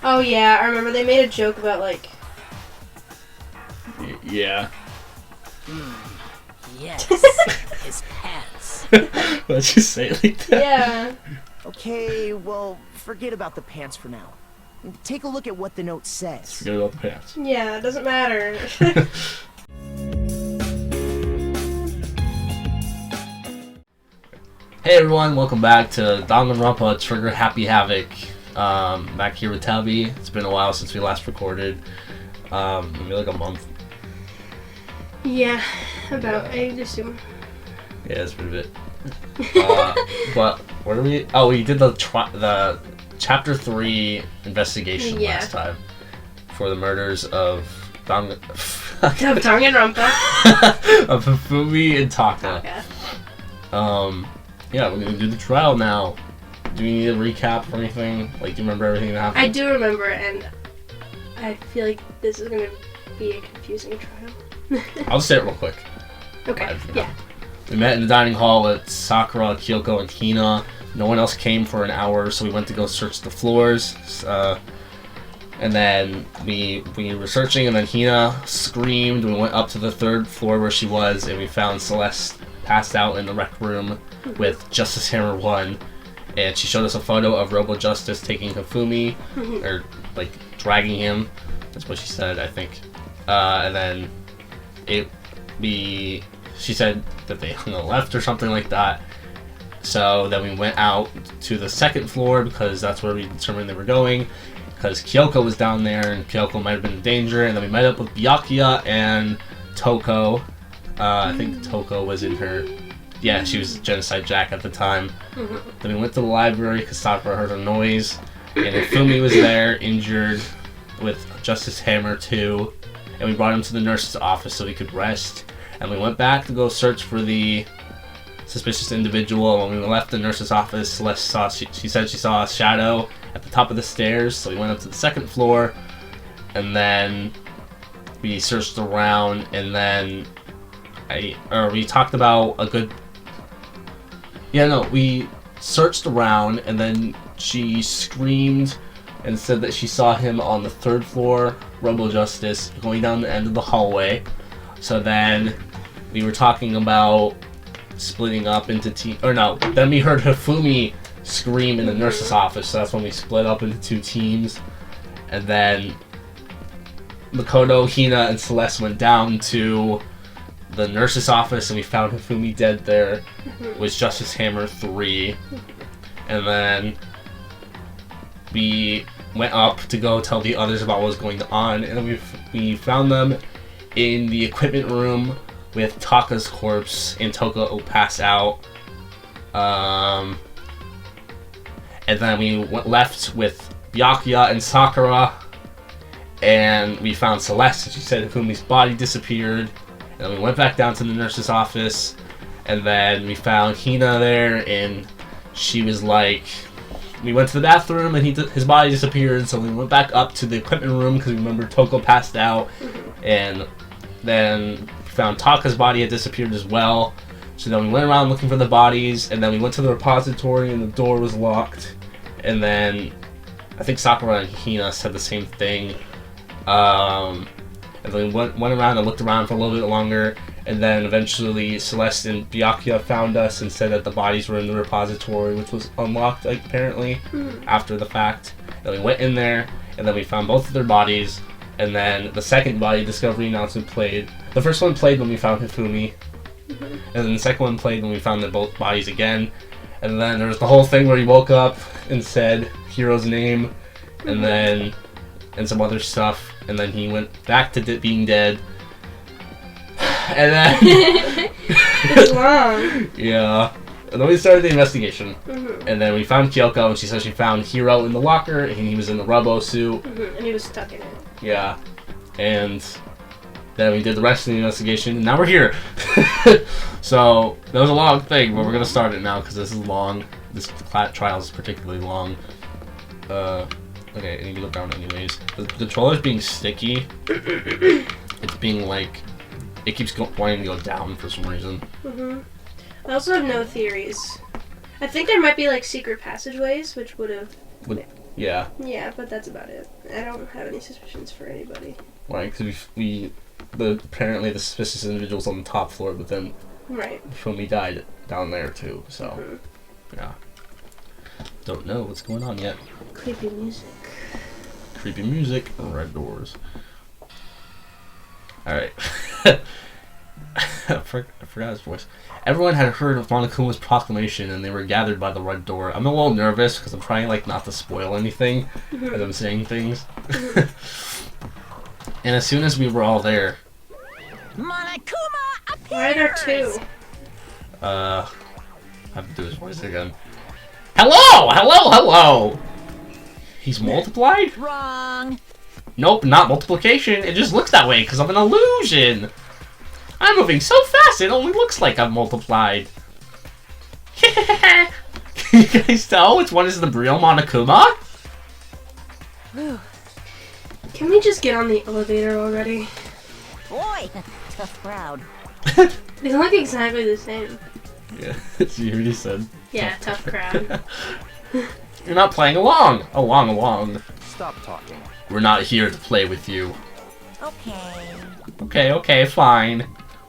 Oh yeah, I remember they made a joke about like. Yeah. Yes, his pants. Let's just say it like that. Yeah. Okay, well, forget about the pants for now. Take a look at what the note says. Forget about the pants. Yeah, it doesn't matter. Hey everyone, welcome back to Danganronpa Trigger Happy Havoc. Back here with Tabby. It's been a while since we last recorded. Maybe like a month. Yeah, about. I'd assume. Yeah, it's been a bit. But what are we? Oh, we did the chapter 3 investigation last time for the murders of Danganronpa. of Hifumi and Taka. Yeah, we're gonna do the trial now. Do we need a recap or anything? Like, do you remember everything that happened? I do remember, and I feel like this is gonna be a confusing trial. I'll say it real quick. Okay. Yeah. We met in the dining hall with Sakura, Kyoko, and Hina. No one else came for an hour, so we went to go search the floors. And then we were searching, and then Hina screamed. We went up to the 3rd floor where she was, and we found Celeste passed out in the rec room with Justice Hammer 1. And she showed us a photo of Robo Justice taking Hifumi, or like dragging him. That's what she said, I think. And then she said that they hung a left or something like that. So then we went out to the 2nd floor because that's where we determined they were going. Because Kyoko was down there and Kyoko might have been in danger. And then we met up with Byakuya and Toko. I think Toko was in her... Yeah, she was Genocide Jack at the time. Then we went to the library because Sakura heard a noise. And Hifumi was there, injured, with Justice Hammer 2. And we brought him to the nurse's office so he could rest. And we went back to go search for the suspicious individual. When we left the nurse's office, Celeste she said she saw a shadow at the top of the stairs. So we went up to the 2nd floor. And then we searched around. And then we talked about a good... Yeah, no, we searched around. And then she screamed and said that she saw him on the 3rd floor, Robo Justice, going down the end of the hallway. So then we were talking about splitting up into teams. Or no, then we heard Hifumi scream in the nurse's office, so that's when we split up into 2 teams. And then Makoto, Hina, and Celeste went down to the nurse's office, and we found Hifumi dead there with Justice Hammer 3. And then we went up to go tell the others about what was going on, and then we found them in the equipment room with Taka's corpse and Toko passed out. And then we left with Byakuya and Sakura, and we found Celeste, and she said Hifumi's body disappeared. And then we went back down to the nurse's office, and then we found Hina there, and she was like... We went to the bathroom, and his body disappeared, so we went back up to the equipment room, because remember Toko passed out, and then we found Taka's body had disappeared as well. So then we went around looking for the bodies, and then we went to the repository, and the door was locked. And then I think Sakura and Hina said the same thing. And then we went around and looked around for a little bit longer, and then eventually Celeste and Byakuya found us and said that the bodies were in the repository, which was unlocked, like, apparently, after the fact. And we went in there, and then we found both of their bodies, and then the second body discovery announcement played. The first one played when we found Hifumi, and then the second one played when we found both bodies again. And then there was the whole thing where he woke up and said Hiro's name, and some other stuff, and then he went back to being dead. And then... It's long. Yeah. And then we started the investigation. And then we found Kyoko, and she said she found Hiro in the locker, and he was in the Robo suit. And he was stuck in it. Yeah. And then we did the rest of the investigation, and now we're here. So, that was a long thing, but we're going to start it now, because this is long. This trial is particularly long. Okay, I need to go down anyways. The controller's being sticky. It's being like... It keeps wanting to go down for some reason. I also have no theories. I think there might be like secret passageways, which would have Yeah. Yeah, but that's about it. I don't have any suspicions for anybody. Right, because apparently the suspicious individual's on the top floor, but then Right. Fumi died down there too, so yeah. Don't know what's going on yet. Creepy music. Creepy music, red doors. Alright. I forgot his voice. Everyone had heard of Monokuma's proclamation and they were gathered by the red door. I'm a little nervous because I'm trying not to spoil anything as I'm saying things. And as soon as we were all there... Monokuma appears! Why are there two? I have to do his voice again. Hello! Hello! Hello! He's multiplied? Wrong. Nope, not multiplication. It just looks that way because I'm an illusion. I'm moving so fast it only looks like I'm multiplied. Can you guys tell which one is the real Monokuma? Can we just get on the elevator already? Boy, tough crowd. They look exactly the same. Yeah, you already said. Yeah, tough crowd. You're not playing along. Along. Stop talking. We're not here to play with you. Okay. Okay, fine.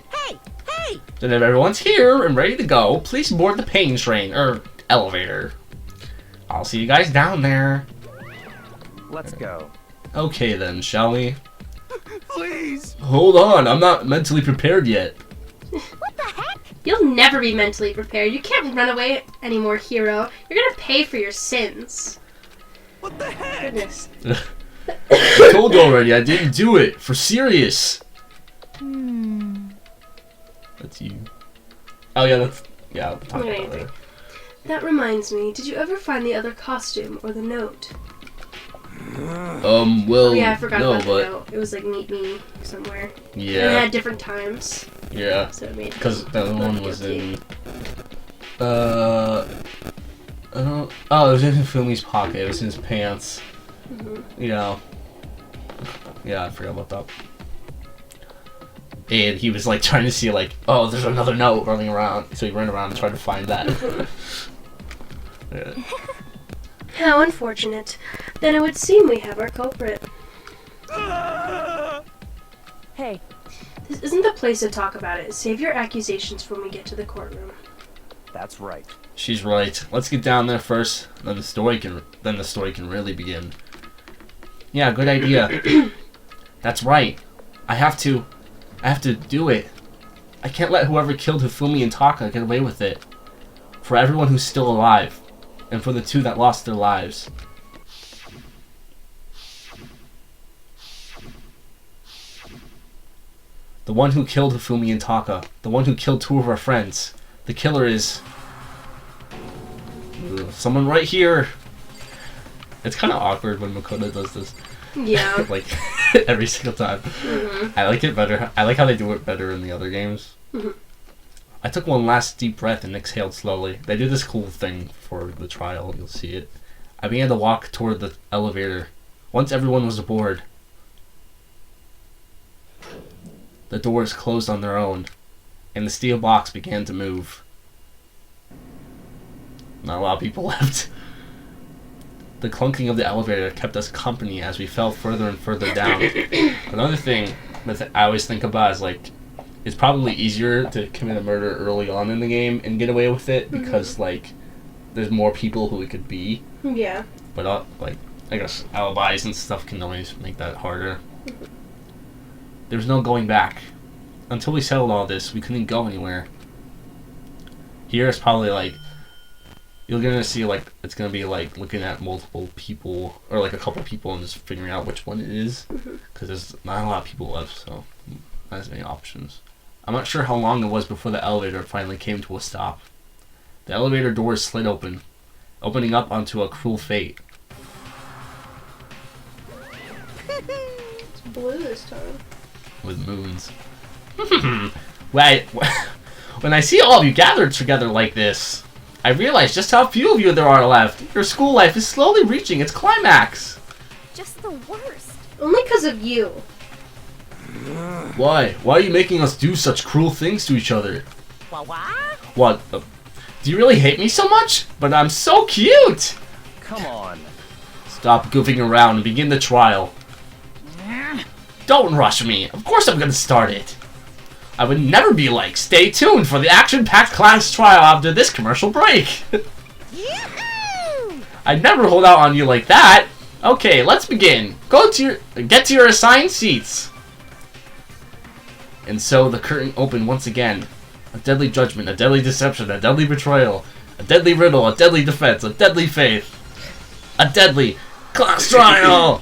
Hey! Then if everyone's here and ready to go, please board the pain train, or elevator. I'll see you guys down there. Let's go. Okay then, shall we? Please! Hold on, I'm not mentally prepared yet. What the heck? You'll never be mentally prepared. You can't run away anymore, hero. You're gonna pay for your sins. What the heck? Goodness. I told you already, I didn't do it. For serious. That's you. Oh yeah, I'll talk about it later. That reminds me, did you ever find the other costume or the note? Well, Oh yeah, I forgot no, about but the note. It was like meet me somewhere. And it yeah, had different times. yeah, So it made because the other one was guilty. in, I don't, oh, it was in Fumi's pocket, it was in his pants, yeah, I forgot about that. And he was like trying to see like, oh, there's another note running around, so he ran around and tried to find that. Yeah. How unfortunate. Then it would seem we have our culprit. Hey, This isn't the place to talk about it. Save your accusations when we get to the courtroom. That's right. She's right. Let's get down there first, then the story can really begin. Yeah, good idea. That's right. I have to do it. I can't let whoever killed Hifumi and Taka get away with it. For everyone who's still alive, and for the two that lost their lives. The one who killed Hifumi and Taka. The one who killed two of our friends. The killer is... someone right here. It's kind of awkward when Makoto does this. Yeah. Like, every single time. I like it better. I like how they do it better in the other games. I took one last deep breath and exhaled slowly. They did this cool thing for the trial. You'll see it. I began to walk toward the elevator. Once everyone was aboard, the doors closed on their own, and the steel box began to move. Not a lot of people left. The clunking of the elevator kept us company as we fell further and further down. Another thing that I always think about is like, it's probably easier to commit a murder early on in the game and get away with it because like there's more people who it could be. Yeah. But like I guess alibis and stuff can always make that harder. There's no going back. Until we settled all this, we couldn't go anywhere. Here it's probably like you're gonna see like it's gonna be like looking at multiple people or like a couple people and just figuring out which one it is because there's not a lot of people left, so not as many options. I'm not sure how long it was before the elevator finally came to a stop. The elevator doors slid open, opening up onto a cruel fate. It's blue this time. With moons. Wait, when I see all of you gathered together like this, I realize just how few of you there are left. Your school life is slowly reaching its climax. just the worst. Only because of you. Why? Why are you making us do such cruel things to each other? What? What? Do you really hate me so much? But I'm so cute! Come on. Stop goofing around and begin the trial. Don't rush me. Of course I'm gonna start it. I would never be like, stay tuned for the action-packed class trial after this commercial break. I'd never hold out on you like that. Okay, let's begin. Get to your assigned seats. And so the curtain opened once again. A deadly judgment, a deadly deception, a deadly betrayal, a deadly riddle, a deadly defense, a deadly faith, a deadly class trial.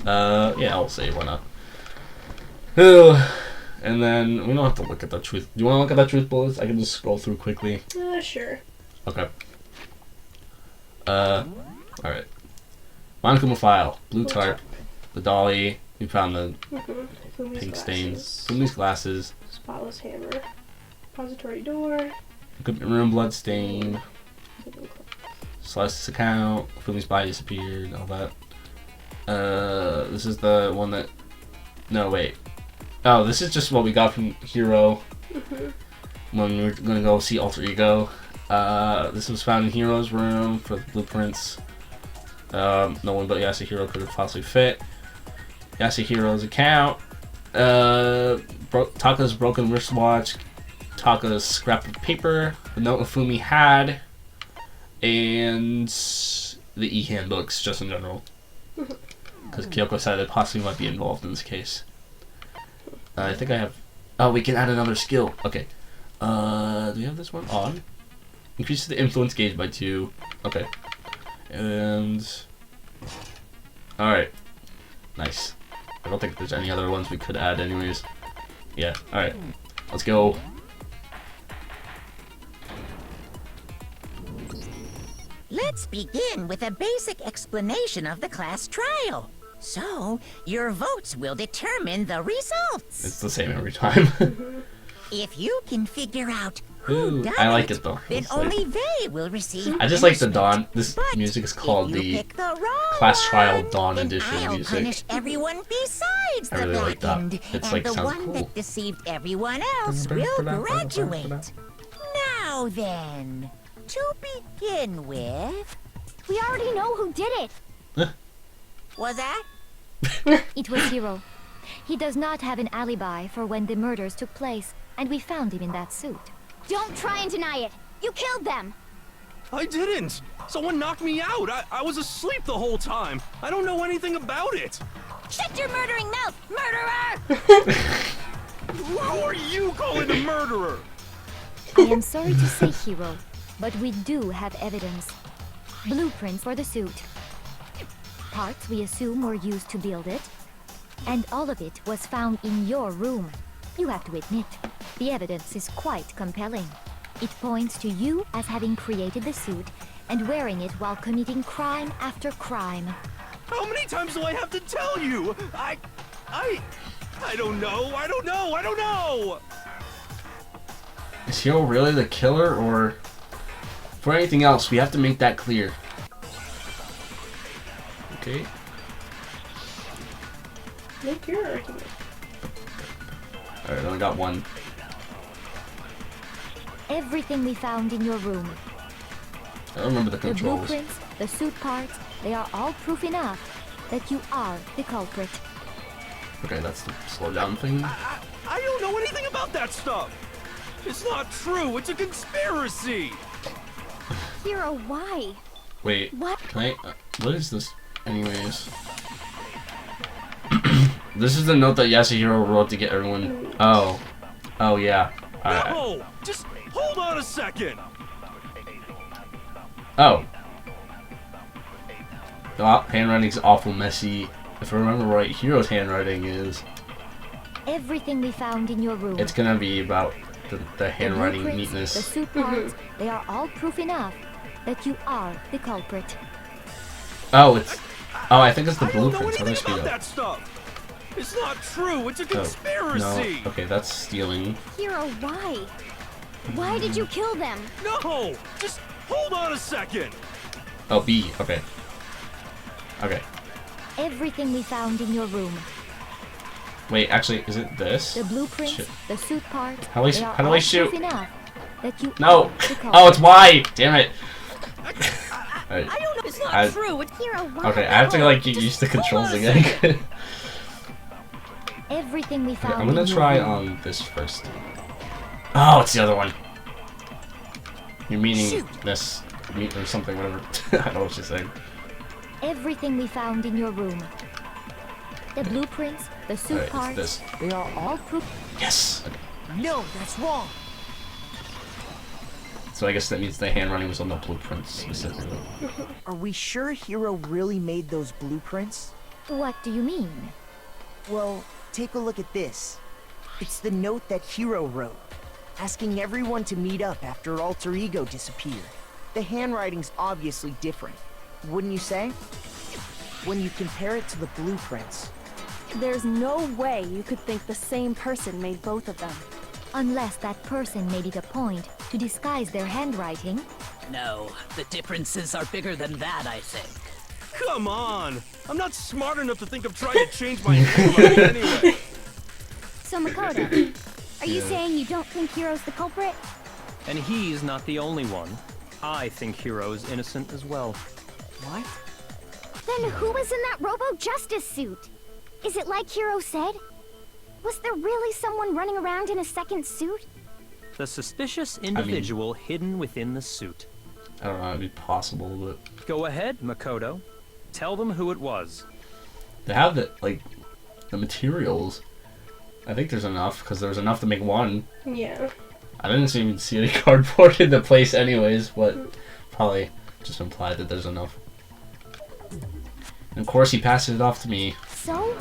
Yeah, I'll say why not. And then we don't have to look at the truth. Do you want to look at the truth bullets? I can just scroll through quickly. Sure. Okay. Alright. Monokumo file, blue tarp, the dolly. We found the pink stains, Fumi's glasses, spotless hammer, repository door, equipment room blood stain, Celeste's account, Fumi's body disappeared, all that. This is the one that. No, wait. Oh, this is just what we got from Hiro when we were gonna go see Alter Ego. This was found in Hiro's room for the blueprints. No one but Yasuhiro could have possibly fit. Yasuhiro's account. Taka's broken wristwatch. Taka's scrap of paper. The note Fumi had. And the e-handbooks, just in general. Because Kyoko said it possibly might be involved in this case. I think I have... Oh, we can add another skill. Okay. Do we have this one on? Increases the influence gauge by 2. Okay. And... Alright. Nice. I don't think there's any other ones we could add anyways. Yeah, alright. Let's go. Let's begin with a basic explanation of the class trial. So, your votes will determine the results. It's the same every time. If you can figure out who Ooh, done I like it though. then It's only like, they will receive I just like the punishment. Dawn. This But music is if called you the pick the wrong Class Trial one, Dawn then Edition I'll music. punish everyone besides I the really like that. blackened, It's and like the sounds one cool. that deceived everyone else will graduate. Now then, to begin with, We already know who did it. was that? It was Hiro. He does not have an alibi for when the murders took place, and we found him in that suit. Don't try and deny it. You killed them. I didn't. Someone knocked me out. I was asleep the whole time. I don't know anything about it. Shut your murdering mouth, murderer! Who are you calling a murderer? I am sorry to say, Hiro, but we do have evidence. Blueprints for the suit. Parts we assume were used to build it. And all of it was found in your room. You have to admit, the evidence is quite compelling. It points to you as having created the suit and wearing it while committing crime after crime. How many times do I have to tell you? I don't know. I don't know. Is Hiro really the killer, or for anything else, we have to make that clear. Okay. Make your argument. Alright, I only got one. Everything we found in your room, I don't remember the the controls. blueprints, the suit parts, they are all proof enough that you are the culprit. Okay, that's the slow down thing. I don't know anything about that stuff. It's not true. It's a conspiracy. Hiro, why? Wait, What? can I? What is this, anyways? This is the note that Yasuhiro wrote to get everyone. Oh, yeah. Alright. No, just hold on a second. Oh. Well, handwriting's awful messy. If I remember right, Hiro's handwriting is. Everything we found in your room, It's gonna be about the the handwriting blueprints, the neatness. suit parts, they are all proof enough that you are the culprit. Oh, it's. Oh, I think it's the I don't know blueprints. How do I anything speed about up? that stuff. It's not true. It's a Oh, conspiracy. no. Okay, that's stealing. Hiro, why? Why did you kill them? No, just hold on a second. Oh, B. Okay. Okay. Everything we found in your room, Wait, actually, is it this? the blueprints, Shit. the suit parts, How do I- they are how do I all shoot? proof enough that you No. are the culprit. Oh, it's Y. Damn it. Alright. I don't know It's not I- true. It's Hero, why? Okay, I have to like get used to controls again. Everything we found. I'm gonna in your try room. on this first. Oh, it's the other one. You're meaning this meat or something, whatever. I don't know what she's saying. Everything we found in your room. The blueprints, the suit Alright, parts, it's this. they are all proof. Yes. No, that's wrong. So I guess that means the handwriting was on the blueprints specifically. Are we sure Hero really made those blueprints? What do you mean? Well, take a look at this. It's the note that Hero wrote, asking everyone to meet up after Alter Ego disappeared. The handwriting's obviously different, wouldn't you say? When you compare it to the blueprints. There's no way you could think the same person made both of them. Unless that person made it a point to disguise their handwriting. No, the differences are bigger than that, I think. Come on! I'm not smart enough to think of trying to change my handwriting anyway. So Makoto, are you saying you don't think Hero's the culprit? And he's not the only one. I think Hero is innocent as well. What? Then who was in that Robo-Justice suit? Is it like Hero said? Was there really someone running around in a second suit? The suspicious individual hidden within the suit. I don't know, it'd be possible, but Go ahead, Makoto. Tell them who it was. they have the the materials. I think there's enough because there's enough to make one. Yeah. I didn't even see any cardboard in the place, anyways, but probably just implied that there's enough. And of course, he passed it off to me. So,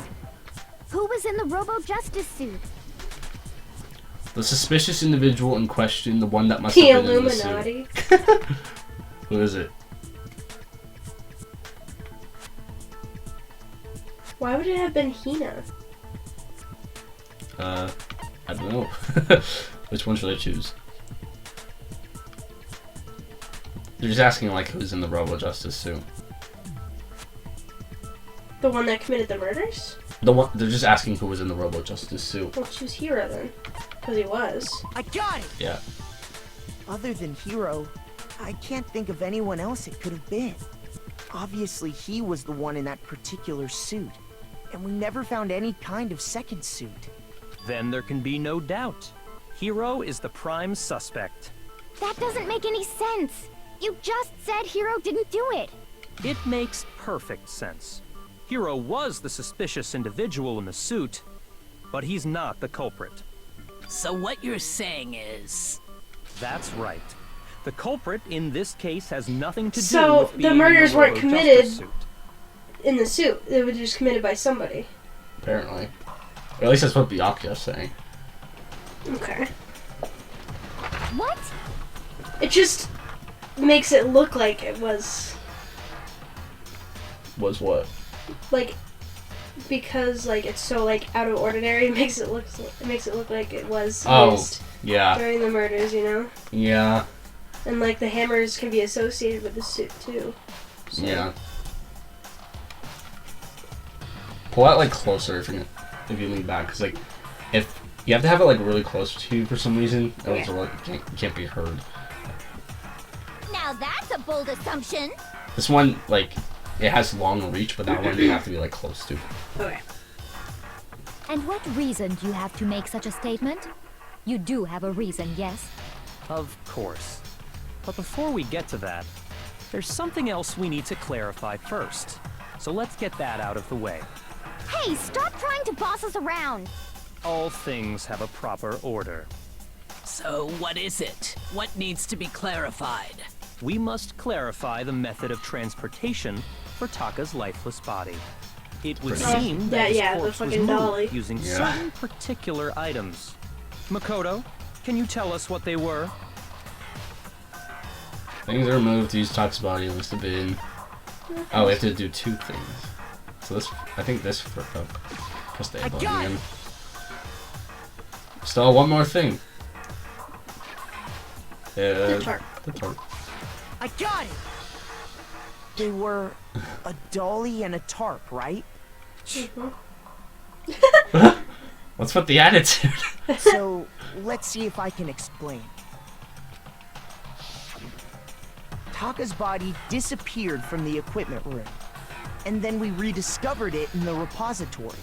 who was in the Robo-Justice suit? The suspicious individual in question, the one that must The have been in the suit. Illuminati. Who is it? Why would it have been Hina? I don't know. Which one should I choose? They're just asking like who's in the Robo-Justice suit. The one that committed the murders? The one they're just asking who was in the Robo-Justice suit. Well, choose Hero then. Because he was. I got it! Yeah. Other than Hero, I can't think of anyone else it could have been. Obviously, he was the one in that particular suit. And we never found any kind of second suit. Then there can be no doubt. Hero is the prime suspect. That doesn't make any sense. You just said Hero didn't do it. It makes perfect sense. Hero was the suspicious individual in the suit, but he's not the culprit. So what you're saying is... That's right. The culprit in this case has nothing to do So, with the being murders in the weren't Robo-Justice committed- suit. In the suit. They were just committed by somebody. Apparently. Or at least that's what Byakuya's saying. Okay. What? It just makes it look like it was, Was what? like, because like it's so like out of ordinary. It makes it look like it was used Yeah. during the murders, you know. Yeah. And like the hammers can be associated with the suit too. So. Yeah. Pull that like closer if you lean back, because like if you have to have it like really close to you for some reason, else it can't be heard. Now that's a bold assumption. This one like it has long reach, but that one you have to be like close to. Okay. And what reason do you have to make such a statement? You do have a reason, yes? Of course. But before we get to that, there's something else we need to clarify first. So let's get that out of the way. Hey, stop trying to boss us around. All things have a proper order. So what is it? What needs to be clarified? We must clarify the method of transportation for Taka's lifeless body. It would Pretty seem that his the corpse was fucking dolly. moved using certain particular items. Makoto, can you tell us what they were? Things are moved to use Taka's body must have been. Oh, we have to do two things. So this, I think this for press the A button again. Still one more thing. The tarp. The tarp. I got it! They were a dolly and a tarp, right? What's with the attitude? So, let's see if I can explain. Taka's body disappeared from the equipment room. And then we rediscovered it in the repository.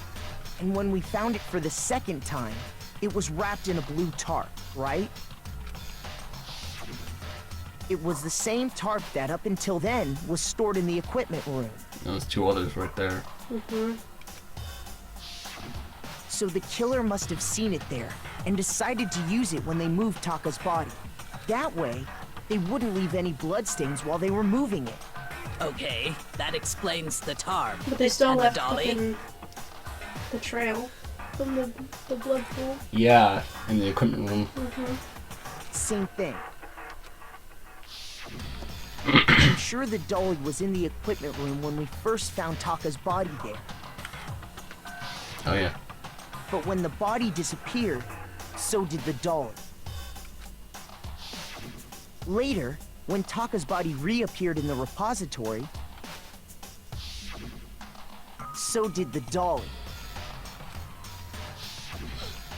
And when we found it for the second time, it was wrapped in a blue tarp, right? It was the same tarp that up until then was stored in the equipment room. Those two others right there. So the killer must have seen it there and decided to use it when they moved Taka's body. That way, they wouldn't leave any bloodstains while they were moving it. Okay, that explains the tarp. But they still and left the dolly. fucking the trail from the blood pool. Yeah, in the equipment room. Same thing. I'm sure the dolly was in the equipment room when we first found Taka's body there. Oh yeah. But when the body disappeared, so did the dolly. Later, when Taka's body reappeared in the repository, so did the dolly.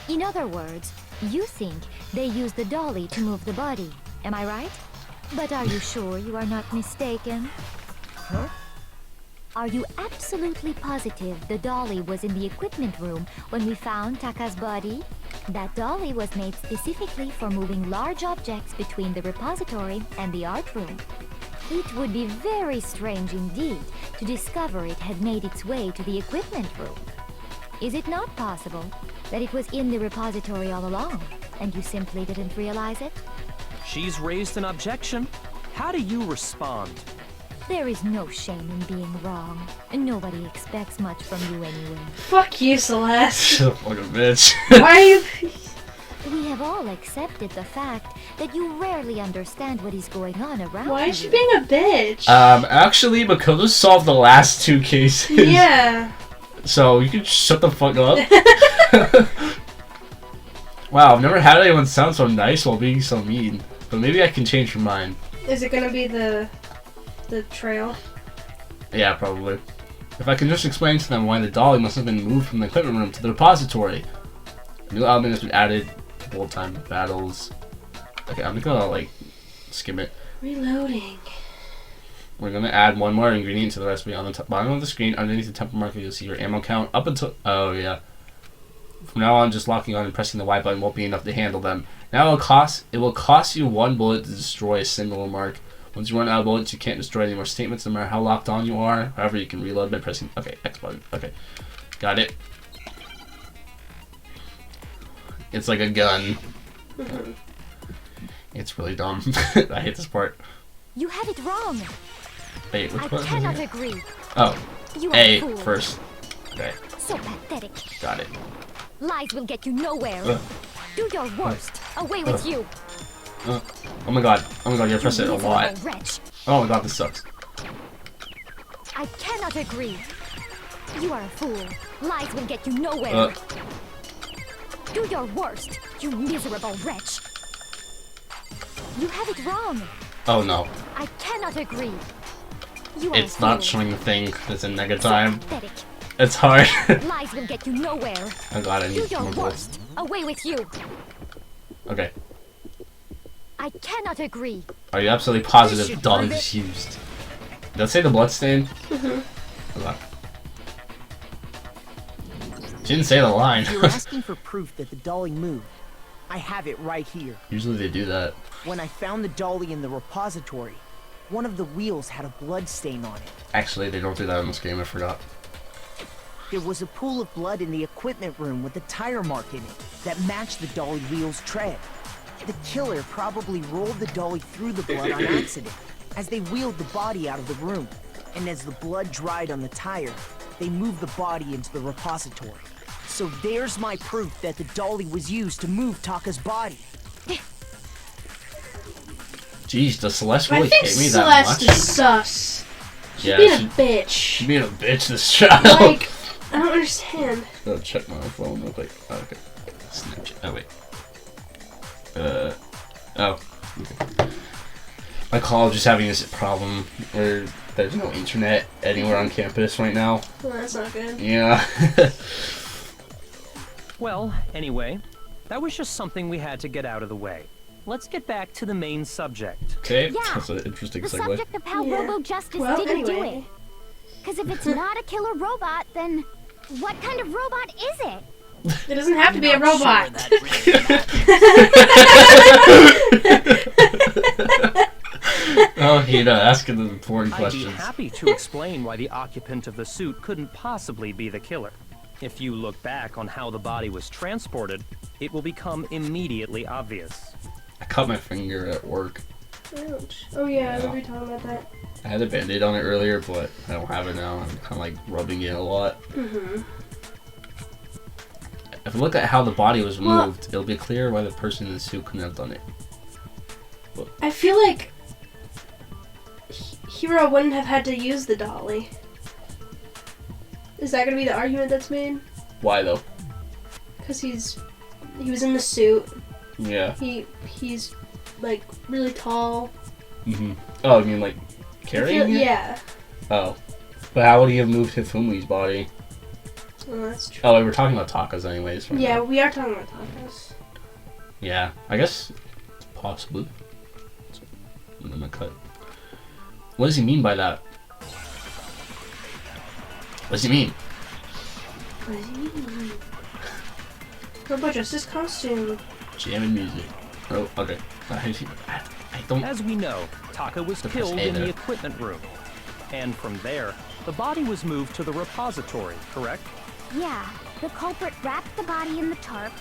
In other words, you think they used the dolly to move the body. Am I right? But are you sure you are not mistaken? Huh? Are you absolutely positive the dolly was in the equipment room when we found Taka's body? That dolly was made specifically for moving large objects between the repository and the art room. It would be very strange indeed to discover it had made its way to the equipment room. Is it not possible that it was in the repository all along, and you simply didn't realize it? She's raised an objection. How do you respond? There is no shame in being wrong. Nobody expects much from you anyway. Fuck you, Celeste. Like a bitch. Why are you... We have all accepted the fact that you rarely understand what is going on around Why you. is she being a bitch? Actually, Makoto solved the last two cases. Yeah. So you can shut the fuck up. Wow, I've never had anyone sound so nice while being so mean. But maybe I can change your mind. Is it gonna be the trail? Yeah, probably. If I can just explain to them why the dolly must have been moved from the equipment room to the repository. A new element has been added to bullet time battles. Okay, I'm gonna like skim it. Reloading. We're gonna add one more ingredient to the recipe. On the bottom of the screen, underneath the temple marker, you'll see your ammo count up until. Oh yeah. From now on, just locking on and pressing the Y button won't be enough to handle them. Now it will cost you 1 bullet to destroy a single mark. Once you run out of bullets, you can't destroy any more statements, no matter how locked on you are. However, you can reload by pressing X button. Okay, got it. It's like a gun. It's really dumb. I hate this part. You have it wrong. Wait, which I button is cannot it? agree. Oh, You are A a fool. first. Okay, So pathetic. got it. Lies will get you nowhere. Do your worst. Away with you. Oh my god, you press it a Miserable lot. wretch. Oh my god, this sucks. I cannot agree. You are a fool. Lies will get you nowhere. Do your worst, you miserable wretch. You have it wrong. Oh no, I cannot agree. You are it's a not fool. showing the thing that's in nega So time. pathetic. It's hard. Lies will get you nowhere. Oh god, I Do need your more bullets. worst. Away with you. Okay. I cannot agree. Are you absolutely positive should dolly prove was used? Did that say the bloodstain? Hold on. She didn't say the line. If you're asking for proof that the dolly moved, I have it right here. Usually they do that. When I found the dolly in the repository, one of the wheels had a blood stain on it. Actually, they don't do that in this game, I forgot. There was a pool of blood in the equipment room with a tire mark in it that matched the dolly wheel's tread. The killer probably rolled the dolly through the blood on accident as they wheeled the body out of the room. And as the blood dried on the tire, they moved the body into the repository. So there's my proof that the dolly was used to move Taka's body. Jeez, does Celeste I really think hate me Celeste that much? is sus. She's Yeah, being a she bitch. being a bitch this child. Like, I don't understand. Gotta check my phone real quick. Oh, okay. Snapchat. Oh, wait. Oh. Okay. My college is having this problem where there's no internet anywhere on campus right now. Well, that's not good. Yeah. Well, anyway, that was just something we had to get out of the way. let's get back to the main subject. Okay, Yeah, that's an interesting The segue. subject of how Yeah. Robo Justice Well, didn't do anyway. it. Because if it's not a killer robot, then what kind of robot is it? It doesn't have to be a Not sure robot. that really matters. Oh, Hina, asking the important I'd be questions. happy to explain why the occupant of the suit couldn't possibly be the killer. If you look back on how the body was transported, it will become immediately obvious. I cut my finger at work. Ouch. Oh yeah, I remember you talking about that. I had a band-aid on it earlier, but I don't have it now. I'm kind of like rubbing it a lot. Mm-hmm. If you look at how the body was Well- moved, it'll be clear why the person in the suit couldn't have done it. I feel like Hero wouldn't have had to use the dolly. Is that gonna be the argument that's made? Why though? Because he was in the suit. Yeah. He's like really tall. Mm-hmm. Oh, you mean like carrying it? Yeah. Oh. But how would he have moved Hifumi's body? Oh, that's true. Oh, we're talking about Taka's anyways. Right Yeah, now. we are talking about tacos. Yeah, I guess possibly. I'm gonna cut. What does he mean by that? What does he mean? What does he mean? Robot Justice costume. Jamming music. Oh, okay. I don't. As we know, Taka was The killed in potato. the equipment room. And from there, the body was moved to the repository, correct? Yeah, the culprit wrapped the body in the tarp,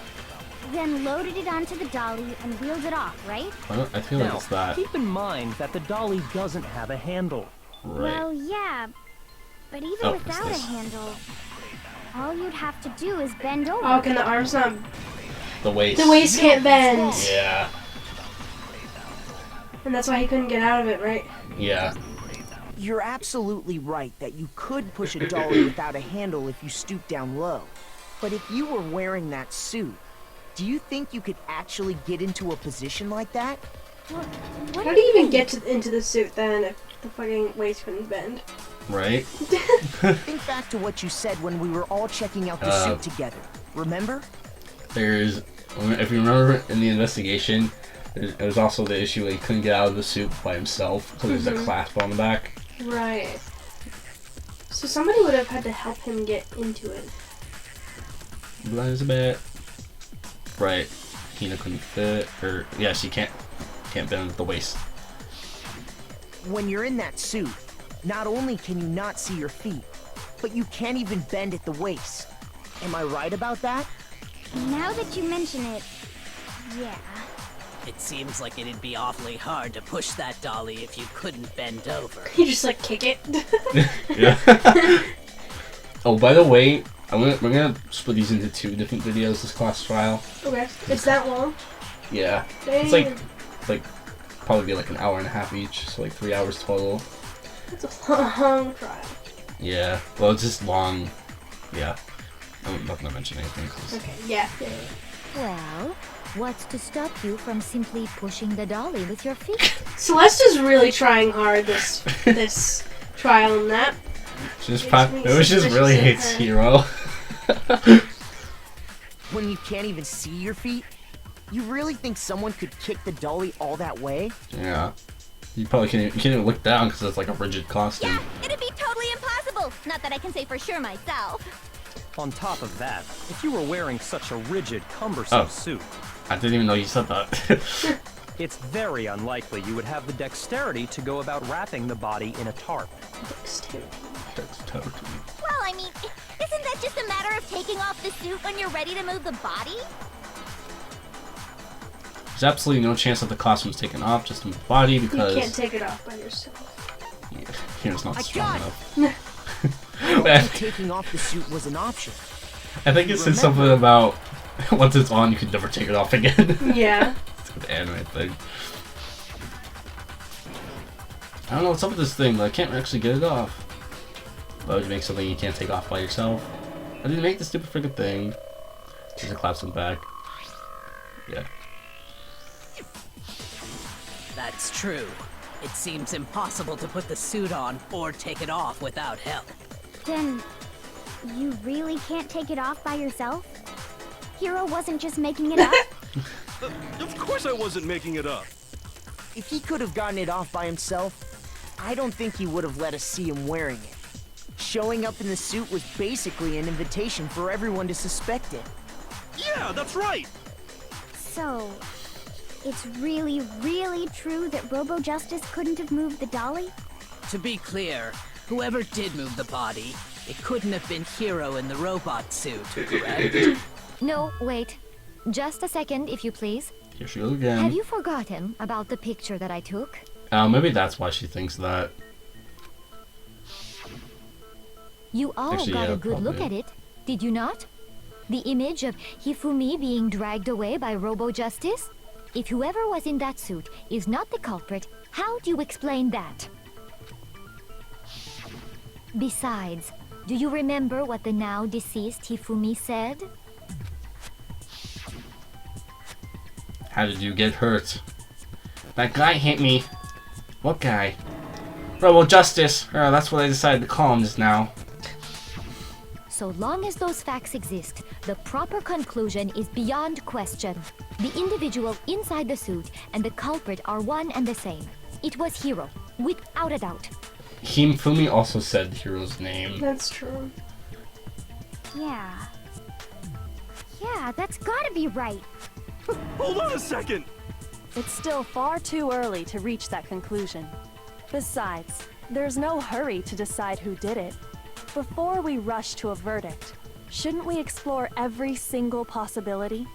then loaded it onto the dolly and wheeled it off, right? I feel like Now, it's that. keep in mind that the dolly doesn't have a handle. Right. Well, yeah, but even Oh, it's without a this. handle, all you'd have to do is bend over. Oh, can the arms not? The waist. The waist can't bend, Yeah. and that's why he couldn't get out of it, right? Yeah. You're absolutely right that you could push a dolly without a handle if you stoop down low. But if you were wearing that suit, do you think you could actually get into a position like that? How do you even get into the suit then if the fucking waist couldn't bend? Right. Think back to what you said when we were all checking out the suit together. Remember? If you remember in the investigation, there's also the issue that he couldn't get out of the suit by himself because there's a clasp on the back. Right. So somebody would have had to help him get into it. Elizabeth. Right. Hina couldn't fit, or yeah, she can't bend at the waist. When you're in that suit, not only can you not see your feet, but you can't even bend at the waist. Am I right about that? Now that you mention it, yeah. It seems like it'd be awfully hard to push that dolly if you couldn't bend over. You just like kick it. Yeah. Oh, by the way, we're gonna split these into 2 different videos. This class trial. Okay. It's that long? Yeah. Dang. It's like probably be like an hour and a half each, so like 3 hours total. That's a long trial. Yeah. Well, it's just long. Yeah. I'm not gonna mention anything. 'Cause Okay. Yeah. Well, what's to stop you from simply pushing the dolly with your feet? Celeste is really trying hard this trial and that. She just Makes me maybe she just really suspicious hates of Hero. When you can't even see your feet? You really think someone could kick the dolly all that way? Yeah. You probably can't even look down because it's like a rigid costume. Yeah, it'd be totally impossible. Not that I can say for sure myself. On top of that, if you were wearing such a rigid, cumbersome Oh. suit, I didn't even know you said that. it's very unlikely you would have the dexterity to go about wrapping the body in a tarp. Well, I mean, isn't that just a matter of taking off the suit when you're ready to move the body? There's absolutely no chance that the costume's taken off just in the body because You can't take it off by yourself. Hero's not I strong got enough. I think taking off the suit was an option. I think it said something about once it's on, you can never take it off again. Yeah. It's an anime thing. I don't know what's up with this thing, but I can't actually get it off. Why would you make something you can't take off by yourself? I didn't make the stupid freaking thing. There's a clasp on the back. Yeah. That's true. It seems impossible to put the suit on or take it off without help. Then, you really can't take it off by yourself? Hero wasn't just making it up? Of course I wasn't making it up. If he could have gotten it off by himself, I don't think he would have let us see him wearing it. Showing up in the suit was basically an invitation for everyone to suspect it. Yeah, that's right. So, it's really, really true that Robo Justice couldn't have moved the dolly? To be clear, whoever did move the body, it couldn't have been Hiro in the robot suit, correct? No, wait. Just a second, if you please. Here she goes again. Have you forgotten about the picture that I took? Maybe that's why she thinks that. You all Actually, got yeah, a good look probably. at it, did you not? The image of Hifumi being dragged away by Robo Justice? If whoever was in that suit is not the culprit, how do you explain that? Besides, do you remember what the now deceased Hifumi said? How did you get hurt? That guy hit me. What guy? Robo Justice. That's what I decided to call him just now. So long as those facts exist, the proper conclusion is beyond question. The individual inside the suit and the culprit are one and the same. It was Hiro, without a doubt. Hifumi also said Hiro's name. That's true. Yeah. Yeah, that's gotta be right. Hold on a second. It's still far too early to reach that conclusion. Besides, there's no hurry to decide who did it. Before we rush to a verdict, shouldn't we explore every single possibility?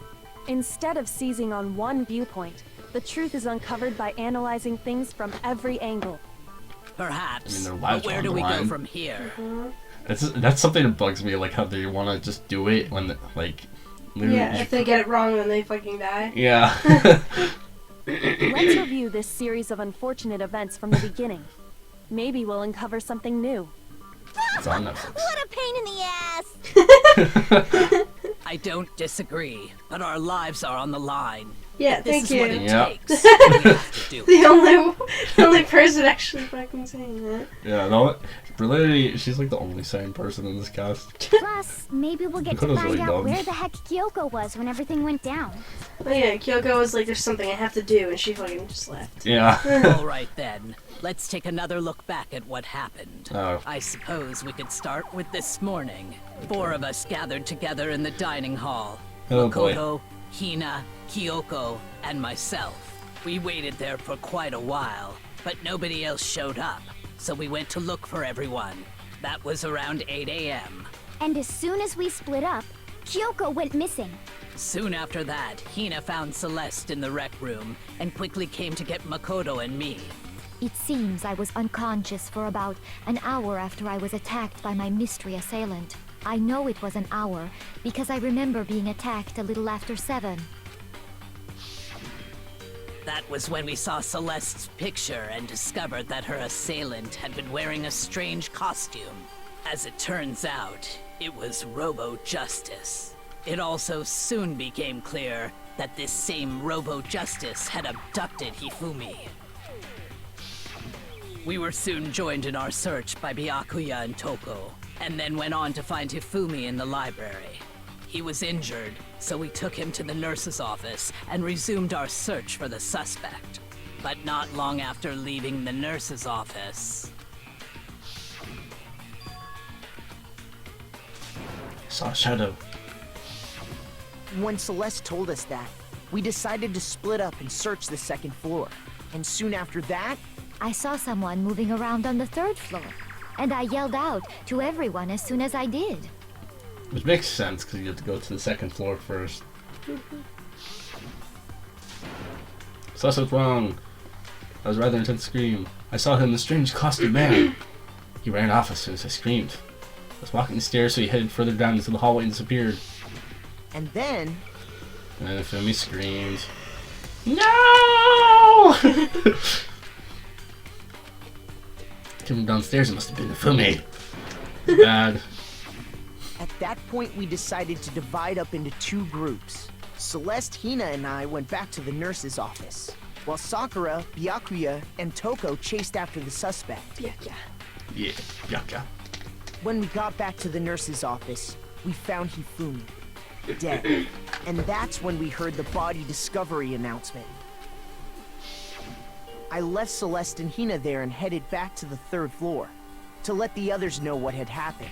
Instead of seizing on one viewpoint, the truth is uncovered by analyzing things from every angle. Perhaps. their lives But where are on do the we line. go from here? That's something that bugs me, like how they want to just do it when, like, literally. Yeah, if they get it wrong, then they fucking die. Yeah. Let's review this series of unfortunate events from the beginning. Maybe we'll uncover something new. It's on Netflix. What a pain in the ass! I don't disagree, but our lives are on the line. Yeah, This thank is what you. it Yep. takes. We have to do it. The only person actually fucking saying that. Yeah, no, really, she's like the only sane person in this cast. Plus, maybe we'll get to Makoto's find really out dumb. where the heck Kyoko was when everything went down. Oh yeah, Kyoko was like, there's something I have to do, and she fucking just left. Yeah. All right then, let's take another look back at what happened. Oh. I suppose we could start with this morning. 4 of us gathered together in the dining hall. Oh, boy. Makoto, Hina, Kyoko, and myself. We waited there for quite a while, but nobody else showed up, so we went to look for everyone. That was around 8 a.m. And as soon as we split up, Kyoko went missing. Soon after that, Hina found Celeste in the rec room and quickly came to get Makoto and me. It seems I was unconscious for about an hour after I was attacked by my mystery assailant. I know it was an hour because I remember being attacked a little after 7. That was when we saw Celeste's picture and discovered that her assailant had been wearing a strange costume. As it turns out, it was Robo Justice. It also soon became clear that this same Robo Justice had abducted Hifumi. We were soon joined in our search by Byakuya and Toko, and then went on to find Hifumi in the library. He was injured, so we took him to the nurse's office and resumed our search for the suspect. But not long after leaving the nurse's office... Saw a shadow. When Celeste told us that, we decided to split up and search the second floor. And soon after that, I saw someone moving around on the 3rd floor, and I yelled out to everyone as soon as I did. Which makes sense, because you have to go to the second floor first. So that's what's wrong. That was a rather intense scream. I saw him in a strange costume man. He ran off as soon as I screamed. I was walking the stairs, so he headed further down into the hallway and disappeared. and then, And then Fumi screamed, "No!" Coming downstairs, it must have been Fumi. Bad. at that point we decided to divide up into 2 groups. Celeste, Hina, and I went back to the nurse's office, while Sakura, Byakuya, and Toko chased after the suspect. Yeah. Yeah, yaka. When we got back to the nurse's office, we found Hifumi. dead. And that's when we heard the body discovery announcement. I left Celeste and Hina there and headed back to the 3rd floor to let the others know what had happened.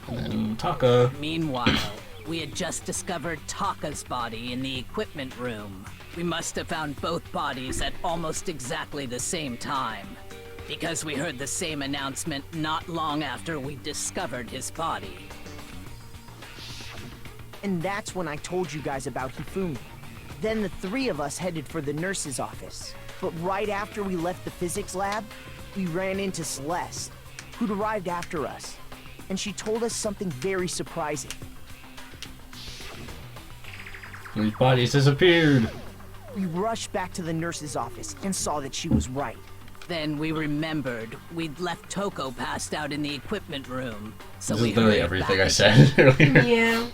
And then Taka. Meanwhile, we had just discovered Taka's body in the equipment room. We must have found both bodies at almost exactly the same time, because we heard the same announcement not long after we discovered his body. And that's when I told you guys about Hifumi. Then the 3 of us headed for the nurse's office. But right after we left the physics lab, we ran into Celeste, who'd arrived after us. And she told us something very surprising. These bodies disappeared. We rushed back to the nurse's office and saw that she was right. Then we remembered we'd left Toko passed out in the equipment room. So This we is literally hurried everything back I said earlier. Yeah.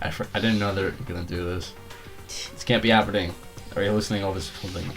I didn't know they were gonna do this. This can't be happening. Are you listening? All this whole thing.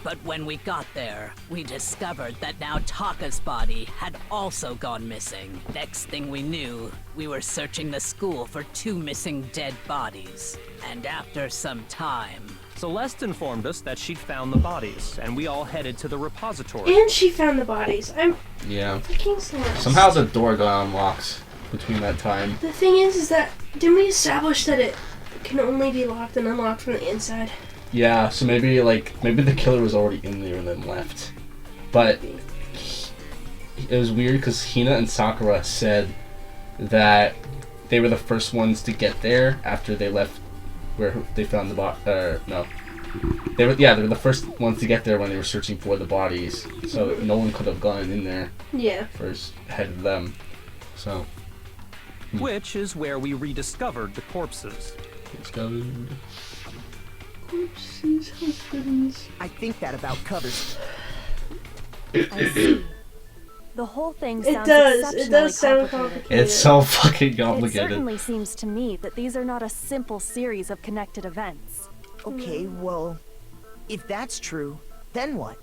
But when we got there, we discovered that now Taka's body had also gone missing. Next thing we knew, we were searching the school for 2 missing dead bodies. And after some time... Celeste informed us that she'd found the bodies, and we all headed to the repository. And she found the bodies. I'm Yeah. fucking Celeste. Somehow the door got unlocked between that time. The thing is that didn't we establish that it can only be locked and unlocked from the inside? Yeah, so maybe the killer was already in there and then left. But it was weird because Hina and Sakura said that they were the first ones to get there after they left where they found the no. They were the first ones to get there when they were searching for the bodies. So no one could have gone in there. Yeah. First ahead of them. So Which is where we rediscovered the corpses. discovered. Corpses, husbands. I think that about covers I see. The whole thing It sounds does. It exceptionally does sound complicated. complicated. It's so fucking It complicated. certainly seems to me that these are not a simple series of connected events. Okay, well, if that's true, then what?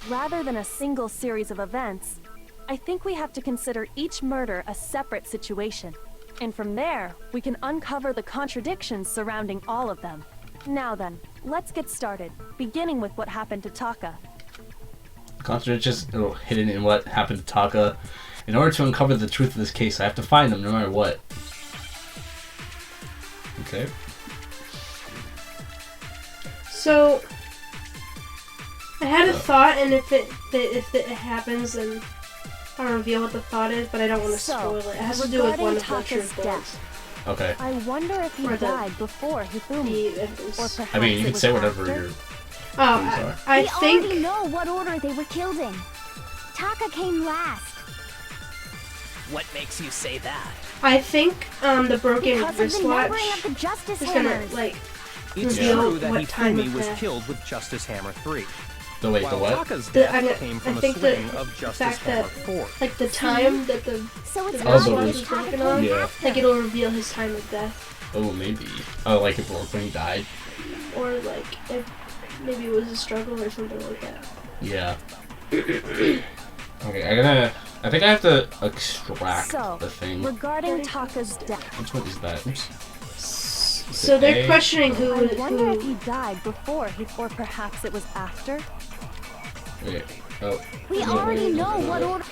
Rather than a single series of events, I think we have to consider each murder a separate situation. And from there, we can uncover the contradictions surrounding all of them. Now then, let's get started, beginning with what happened to Taka. Contradictions hidden in what happened to Taka. In order to uncover the truth of this case, I have to find them no matter what. Okay. So I had a thought, and if it happens, then I'll reveal what the thought is. But I don't want to spoil it. It has to do with one of the Taka's truth bullets. death, Okay. I wonder if he Or the- died before Hifumi, The evidence. or perhaps I mean, you it can was say whatever after. you're. Oh, I We think already know what order they were killed in. Taka came last. What makes you say that? the broken Because of the wristwatch numbering of the Justice is gonna Hammers. It's reveal true that what time Hifumi of was death. killed with Justice Hammer 3. The wait, the While what? Taka's The- death I mean, came I from a think swing the of Justice fact Hammer that 4. like the time that the So it's the Also, wristwatch obvious is Taka working came on, Yeah. after. like it'll reveal his time of death, Oh, maybe. Oh, like if when he died. or like if maybe it was a struggle or something like that. Yeah. Okay, I think I have to extract So, the thing. regarding Taka's death, Which one is that? Oops. So they're A? questioning I wonder if who. he died before, or perhaps it was after. Wait. Oh. We already know what order.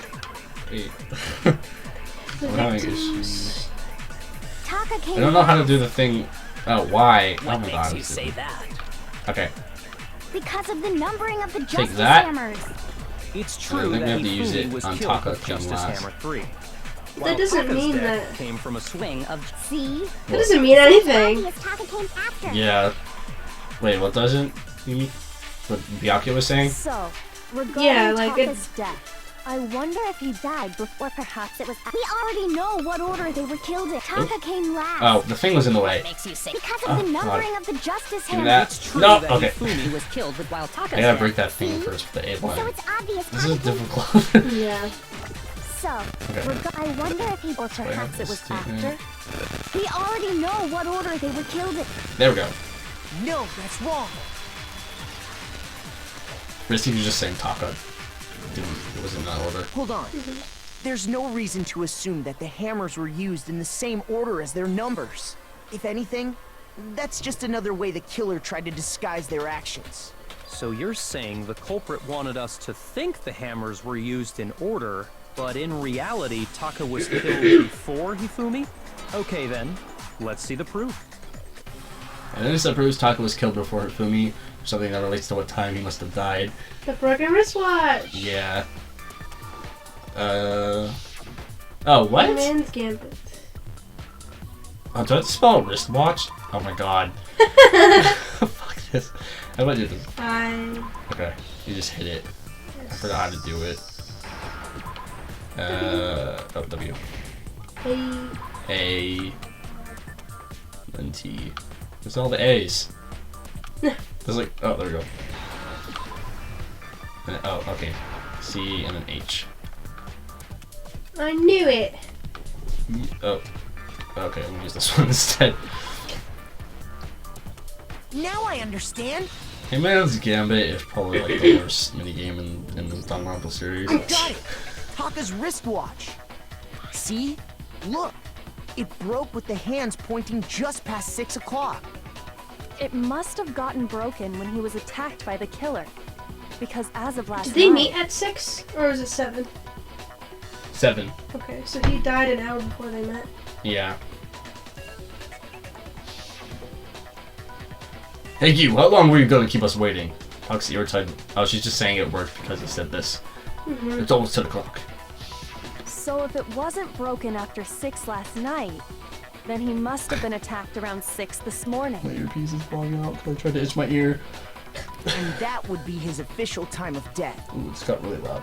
Wait. The I'm having victims. issues. Taka came I don't know how to last do the thing. Oh, why? What Oh my makes god. you say that? Okay. because of the numbering of the Justice that. Hammers. It's I true think we that have to use Hifumi it was on killed Taka with King Justice last. Hammer 3. That While doesn't Taka's mean death that. came from a swing of See? That doesn't mean anything. Obvious Taka came after. Yeah. Wait, what doesn't? You mean? What Byakuya was saying? So, regarding Yeah, like Taka's death, I wonder if he died before, perhaps it was after. We already know what order they were killed in. Taka came last. Oh, the thing was in the way. Makes you say Because of Oh, the God. numbering of the Justice Do Hammers. that. It's true No, that okay. Hifumi was killed with wild Taka's I gotta death. break that thing first with the A So line. it's obvious This Taka is came. difficult. Yeah. So, Okay. I wonder if he, or perhaps it was after. We already know what order they were killed in. There we go. No, that's wrong. Risky was just saying Taka. It wasn't in that order. Hold on. There's no reason to assume that the hammers were used in the same order as their numbers. If anything, that's just another way the killer tried to disguise their actions. So you're saying the culprit wanted us to think the hammers were used in order, but in reality, Taka was killed before Hifumi? Okay then, let's see the proof. And this proves Taka was killed before Hifumi, something that relates to what time he must have died. The broken wristwatch. Yeah. Oh, what? Man's Gambit. Oh, do I have to spell wristwatch? Oh my god. Fuck this. How do I do this? Okay, you just hit it. Yes. I forgot how to do it. Oh, W. A. Then T. There's all the A's. There's like, oh, there we go. And, oh, okay. C and then H. I knew it. Oh. Okay, I'm gonna use this one instead. Now I understand. Hey, Man's Gambit is probably like the worst minigame in the Danganronpa series. I got it! Taka's wristwatch. See? Look! It broke with the hands pointing just past 6 o'clock. It must have gotten broken when he was attacked by the killer. Because as of last Did they night... meet at 6? Or was it 7? 7. Okay, so he died an hour before they met. Yeah. Hey, you, how long were you gonna keep us waiting? Foxy irritated. Oh, she's just saying it worked because he said this. It's almost 10 o'clock. So if it wasn't broken after 6 last night, then he must have been attacked around 6 this morning. My earpiece is falling out because I tried to itch my ear. And that would be his official time of death. Ooh, it's got really loud.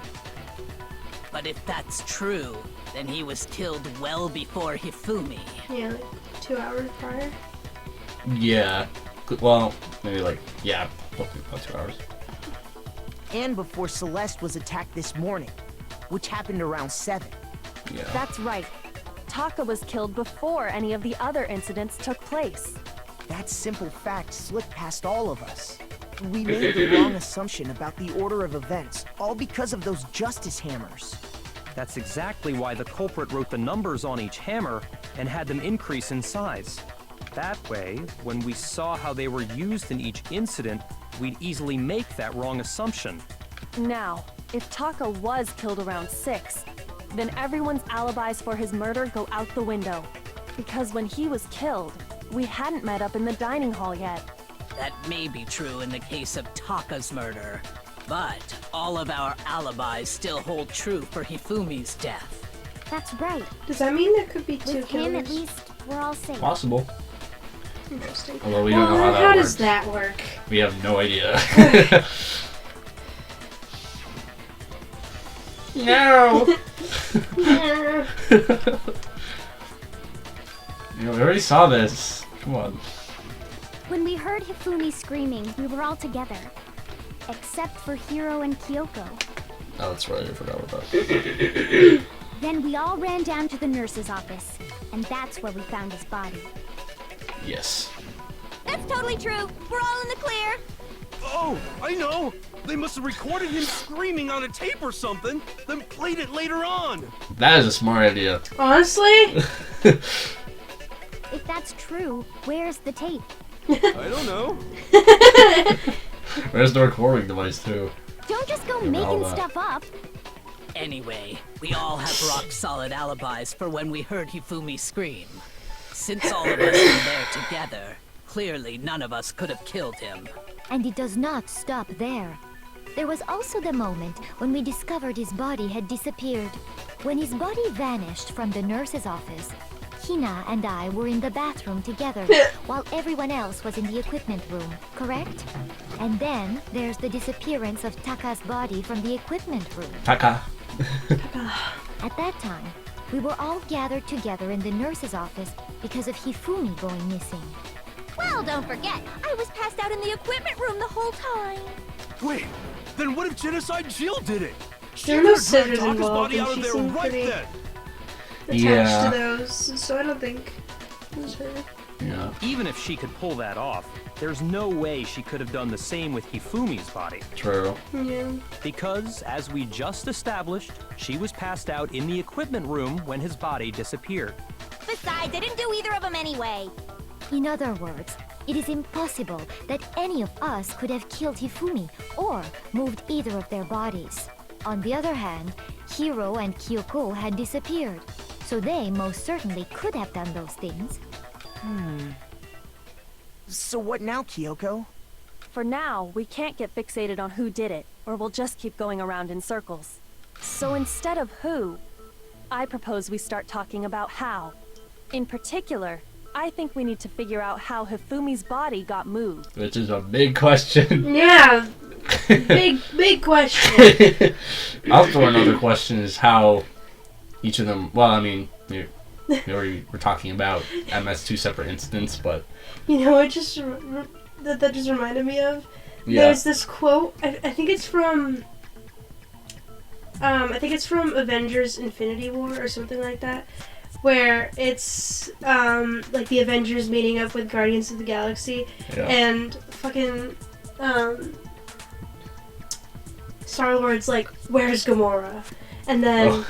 But if that's true, then he was killed well before Hifumi. Yeah, like 2 hours prior. Yeah. Well, maybe like, yeah, hopefully about 2 hours. And before Celeste was attacked this morning, which happened around 7. Yeah. That's right. Taka was killed before any of the other incidents took place. That simple fact slipped past all of us. We made the wrong assumption about the order of events, all because of those justice hammers. That's exactly why the culprit wrote the numbers on each hammer and had them increase in size. That way, when we saw how they were used in each incident, we'd easily make that wrong assumption. Now, if Taka was killed around 6, then everyone's alibis for his murder go out the window. Because when he was killed, we hadn't met up in the dining hall yet. That may be true in the case of Taka's murder, but all of our alibis still hold true for Hifumi's death. That's right. Does that mean there could be 2 With killers? him, at least, we're all safe. Possible. Interesting. Although we don't know how that How works. does that work? We have no idea. No! Yeah. You know, we already saw this. Come on. When we heard Hifumi screaming, we were all together. Except for Hiro and Kyoko. Oh, that's right. I forgot about that. Then we all ran down to the nurse's office, and that's where we found his body. Yes. That's totally true. We're all in the clear. Oh, I know! They must have recorded him screaming on a tape or something, then played it later on! That is a smart idea. Honestly? If that's true, where's the tape? I don't know. Where's the recording device, too? Don't just go Yeah, all making that. stuff up. Anyway, we all have rock-solid alibis for when we heard Hifumi scream. Since all of us were there together, clearly none of us could have killed him. And it does not stop there. There was also the moment when we discovered his body had disappeared. When his body vanished from the nurse's office, Hina and I were in the bathroom together, while everyone else was in the equipment room, correct? And then there's the disappearance of Taka's body from the equipment room. Taka. At that time, we were all gathered together in the nurse's office because of Hifumi going missing. Well, don't forget, I was passed out in the equipment room the whole time. Wait, then what if Genocide Jill did it? She There were no would have dragged scissors Taka's involved, body and out of she there seemed right pretty then. Attached Yeah. to those, so I don't think it was her. Yeah. Even if she could pull that off, there's no way she could have done the same with Hifumi's body. True. Yeah. Because, as we just established, she was passed out in the equipment room when his body disappeared. Besides, I didn't do either of them anyway. In other words, it is impossible that any of us could have killed Hifumi or moved either of their bodies. On the other hand, Hiro and Kyoko had disappeared, so they most certainly could have done those things. So what now, Kyoko? For now, we can't get fixated on who did it, or we'll just keep going around in circles. So instead of who, I propose we start talking about how. In particular, I think we need to figure out how Hifumi's body got moved. Which is a big question. Yeah. Big question. I'll throw another question is how each of them, well, I mean, we already were talking about them as two separate incidents, but... You know, it just, that just reminded me of, Yeah. There's this quote, I think it's from, Avengers Infinity War or something like that, where it's, like the Avengers meeting up with Guardians of the Galaxy, and fucking, Star-Lord's like, where's Gamora? And then,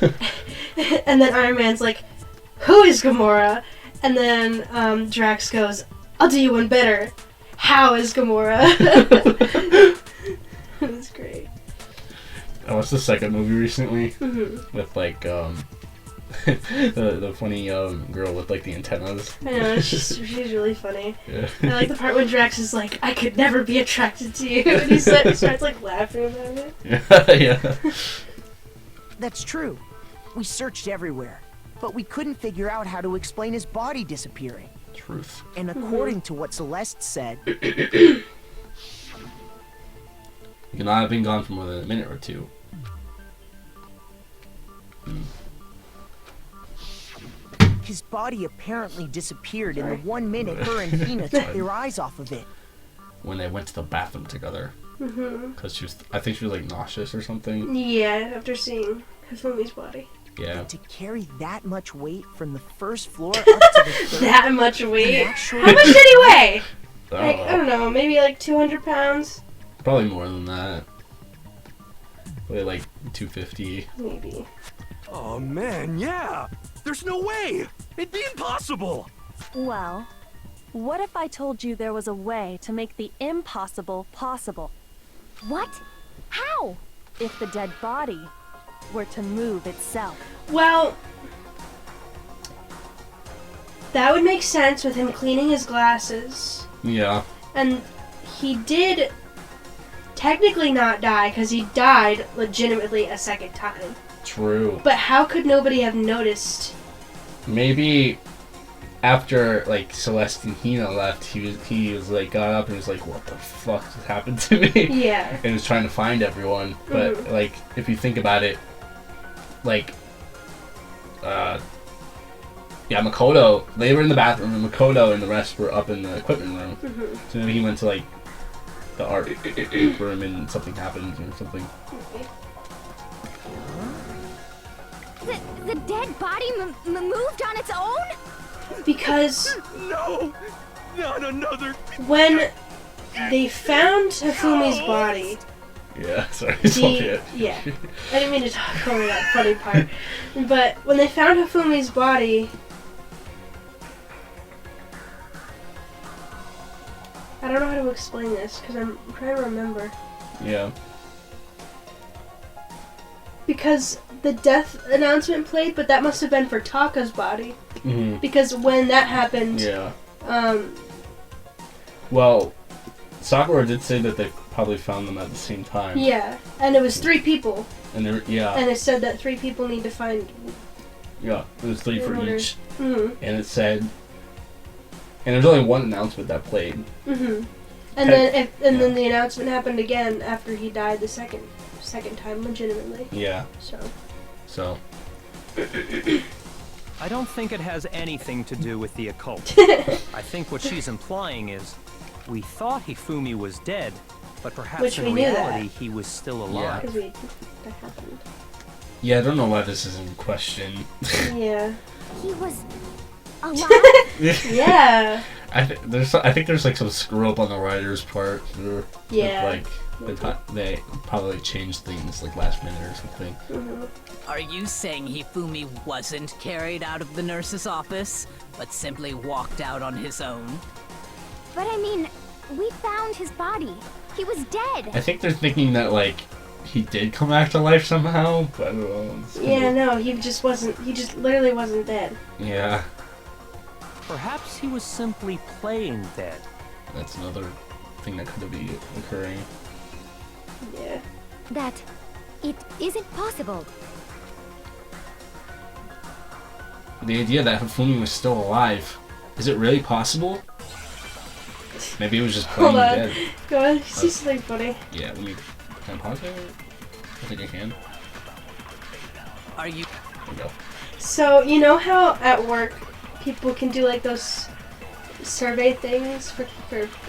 and then Iron Man's like, who is Gamora? And then, Drax goes, I'll do you one better. How is Gamora? It's great. I watched the second movie recently with like the funny girl with like the antennas. I know, she's really funny. Yeah. I like the part when Drax is like, I could never be attracted to you, and he starts like laughing about it. Yeah. That's true. We searched everywhere, but we couldn't figure out how to explain his body disappearing. Truth. And according to what Celeste said, He could not have been gone for more than a minute or two. his body apparently disappeared in the 1 minute her and Hina took their eyes off of it. When they went to the bathroom together. Because I think she was like nauseous or something. Yeah, after seeing Hifumi's body. Yeah. And to carry that much weight from the first floor up to the third. That much weight? Actually, how much did he weigh? I Like, I don't know, maybe like 200 pounds? Probably more than that. Probably like 250. Maybe. Oh man, yeah! There's no way! It'd be impossible! Well, what if I told you there was a way to make the impossible possible? What? How? If the dead body were to move itself. Well, that would make sense with him cleaning his glasses. Yeah. And he did technically not die because he died legitimately a second time. True. But how could nobody have noticed? Maybe after like Celeste and Hina left, he was like got up and was like, "What the fuck just happened to me?" Yeah. And was trying to find everyone. But like, if you think about it, like, yeah, Makoto, they were in the bathroom, and Makoto and the rest were up in the equipment room. So maybe he went to like the art room and something happened or something. The dead body moved on its own? Because No! Not another... when they found Hifumi's body, Yeah, sorry. yeah, I didn't mean to talk over that funny part, but when they found Hifumi's body, I don't know how to explain this because I'm trying to remember. Yeah. Because the death announcement played, but that must have been for Taka's body. Because when that happened, Yeah. Well, Sakura did say that they probably found them at the same time. yeah, and it was 3 people, And there, yeah. and it said that 3 people need to find. Yeah, it was 3 for order. each. Mhm. And it said, and there's only one announcement that played. Mhm. And then then the announcement happened again after he died the second time, legitimately. Yeah. So. I don't think it has anything to do with the occult. I think what she's implying is, we thought Hifumi was dead, but perhaps Which in we knew reality that. he was still alive. Because that happened. Yeah, I don't know why this is in question. Yeah. He was alive? Yeah. I think there's like some screw up on the writer's part. Yeah. Like they probably changed things like last minute or something. Are you saying Hifumi wasn't carried out of the nurse's office, but simply walked out on his own? But I mean, we found his body. He was dead. I think they're thinking that like he did come back to life somehow, but I don't know. Yeah, no, he just wasn't. He just literally wasn't dead. Yeah. Perhaps he was simply playing dead. That's another thing that could be occurring. Yeah. That it isn't possible. The idea that Hifumi was still alive, is it really possible? Maybe it was just playing Hold on. dead. Go ahead, see something funny. Yeah, let me. Can I pause it? I think I can. Are you... There we go. So, you know how at work people can do like those survey things for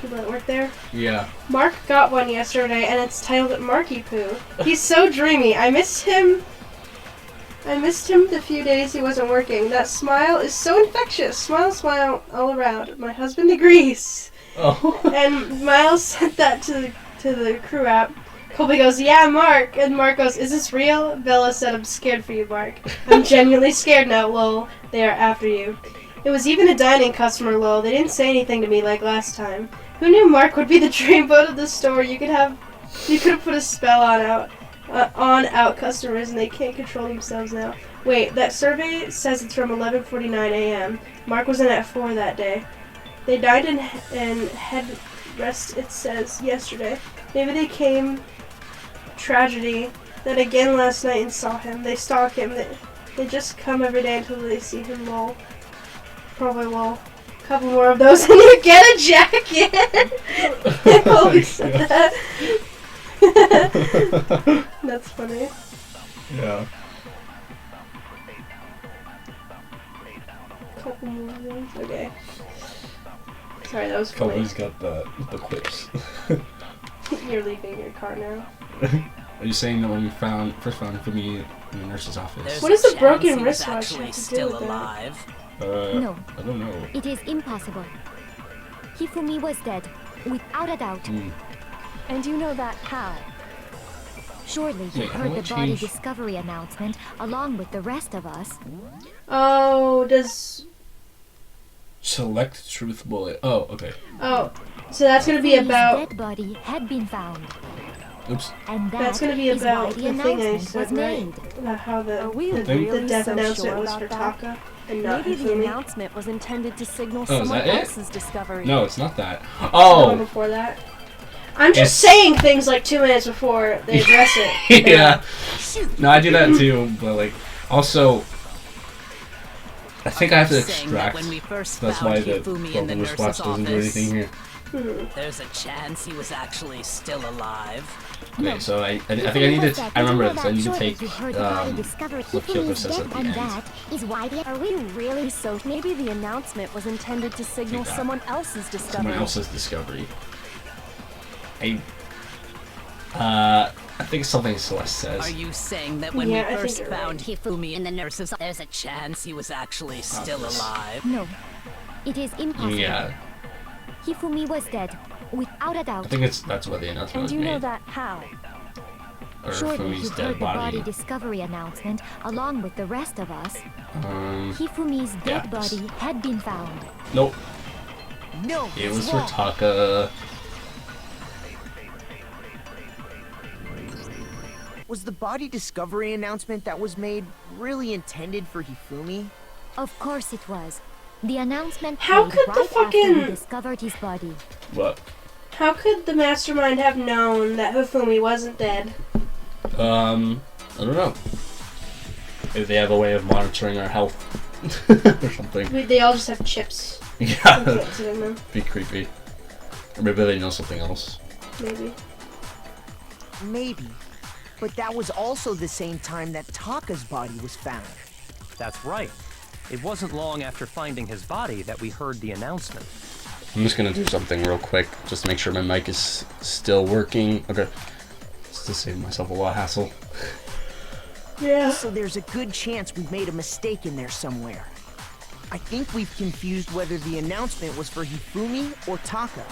people that work there? Yeah. Mark got one yesterday and it's titled Marky Poo. He's so dreamy. I missed him the few days he wasn't working. That smile is so infectious. Smile, smile all around. My husband agrees. Oh. And Miles sent that to the crew app. Colby goes, yeah, Mark. And Mark goes, is this real? Bella said, I'm scared for you, Mark. I'm genuinely scared now, lol. They are after you. It was even a dining customer, lol. They didn't say anything to me like last time. Who knew Mark would be the dreamboat of the store? You could have put a spell on out customers and they can't control themselves now. Wait, that survey says it's from 11:49 a.m. Mark was in at 4 that day. They dined and had rest, it says, yesterday. Maybe they came tragedy that again last night and saw him. They stalk him. They just come every day until they see him, lol. Probably lol. Couple more of those and you get a jacket! I always said that. That's funny. Yeah. Couple more of those. Okay. Sorry, that was funny. Kobe's got the quips. You're leaving your car now. Are you saying that when we first found Hifumi in the nurse's office? There's What does the a broken chance he was wristwatch actually have to do still with that? alive? No. I don't know. It is impossible. Hifumi was dead, without a doubt. And you know that how? Surely you Wait, how heard will the it body change? discovery announcement along with the rest of us. Oh, Select truth bullet. Oh, okay. Oh, so that's gonna be Hifumi's about. dead body had been found. Oops. And That's gonna be is why about the the thing I announcement was said, right? made. About how Are the we the really death so announcement sure was about for that? Taka and not Maybe the Hifumi. announcement was intended to signal is someone that it? else's discovery. No, it's not that. The one Oh! before that. I'm just It's- saying things like 2 minutes before they address it. Yeah. No, I do that too, but like, also, I think I have to Saying that extract. when we first That's found why the Hifumi in the Global Response nurse's doesn't do office, anything here. there's a chance he was actually still alive. Okay, so I think I need to. I remember this. I need to take what Kyoko says at the and end. that is why the Are we really so? Maybe the announcement was intended to signal Take that. someone else's Someone discovery. else's discovery. I think something Celeste says. Are you saying that when Yeah, I we think first you're found Hifumi in the nurse's, there's a chance he was actually still Obvious. alive? No, it is impossible. Yeah, Hifumi was dead, without a I doubt. think that's why the announcement And was you know made. that how? Or Surely Fumi's you dead heard the body body. discovery announcement along with the rest of us. Hifumi's Yeah, dead body had been found. Nope, No, it it's was for wrong. Taka. Was the body discovery announcement that was made really intended for Hifumi? Of course it was. The announcement How played could the right after fucking- we discovered his body. What? How could the mastermind have known that Hifumi wasn't dead? I don't know. Maybe they have a way of monitoring our health or something. They all just have chips. Yeah, implanted in them, be creepy. Or maybe they know something else. maybe. Maybe. But that was also the same time that Taka's body was found. That's right. It wasn't long after finding his body that we heard the announcement. I'm just gonna do something real quick, just to make sure my mic is still working. Okay, just to save myself a lot of hassle. Yeah. So there's a good chance we made a mistake in there somewhere. I think we've confused whether the announcement was for Hifumi or Taka.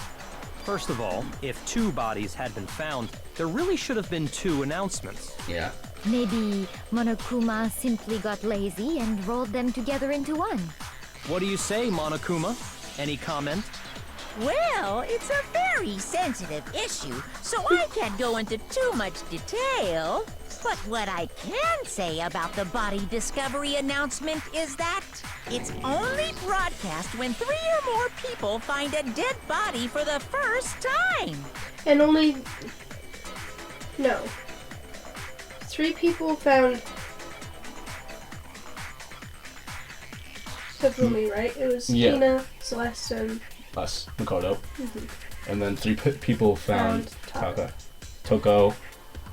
First of all, if 2 bodies had been found, there really should have been 2 announcements. Yeah. Maybe Monokuma simply got lazy and rolled them together into one. What do you say, Monokuma? Any comment? Well, it's a very sensitive issue, so I can't go into too much detail. But what I can say about the body discovery announcement is that it's only broadcast when 3 or more people find a dead body for the first time. And only... No. 3 people found... Hifumi, right? It was Yeah. Tina, Celeste, and... Us, Makoto. Mhm. And then 3 people found Found Taka. Toko,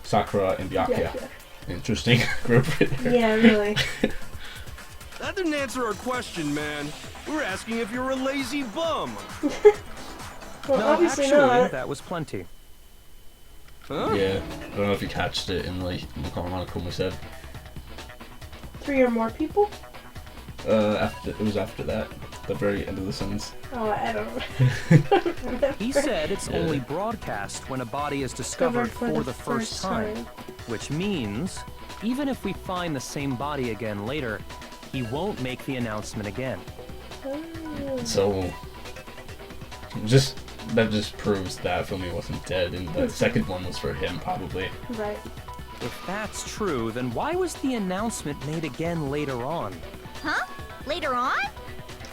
Sakura, and Byakuya. Interesting group right there. Yeah, really. That didn't answer our question, man. We're asking if you're a lazy bum. Well, No, obviously actually, not. that was plenty. Huh? Yeah. I don't know if you catched it in like Monokuma said. 3 or more people? After it was after that, the very end of the sentence. Oh, I don't remember. He said it's Yeah. only broadcast when a body is discovered for the first time. Which means, even if we find the same body again later, he won't make the announcement again. So, that just proves that Fumi wasn't dead, and the second one was for him, probably. Right. If that's true, then why was the announcement made again later on? Huh? Later on?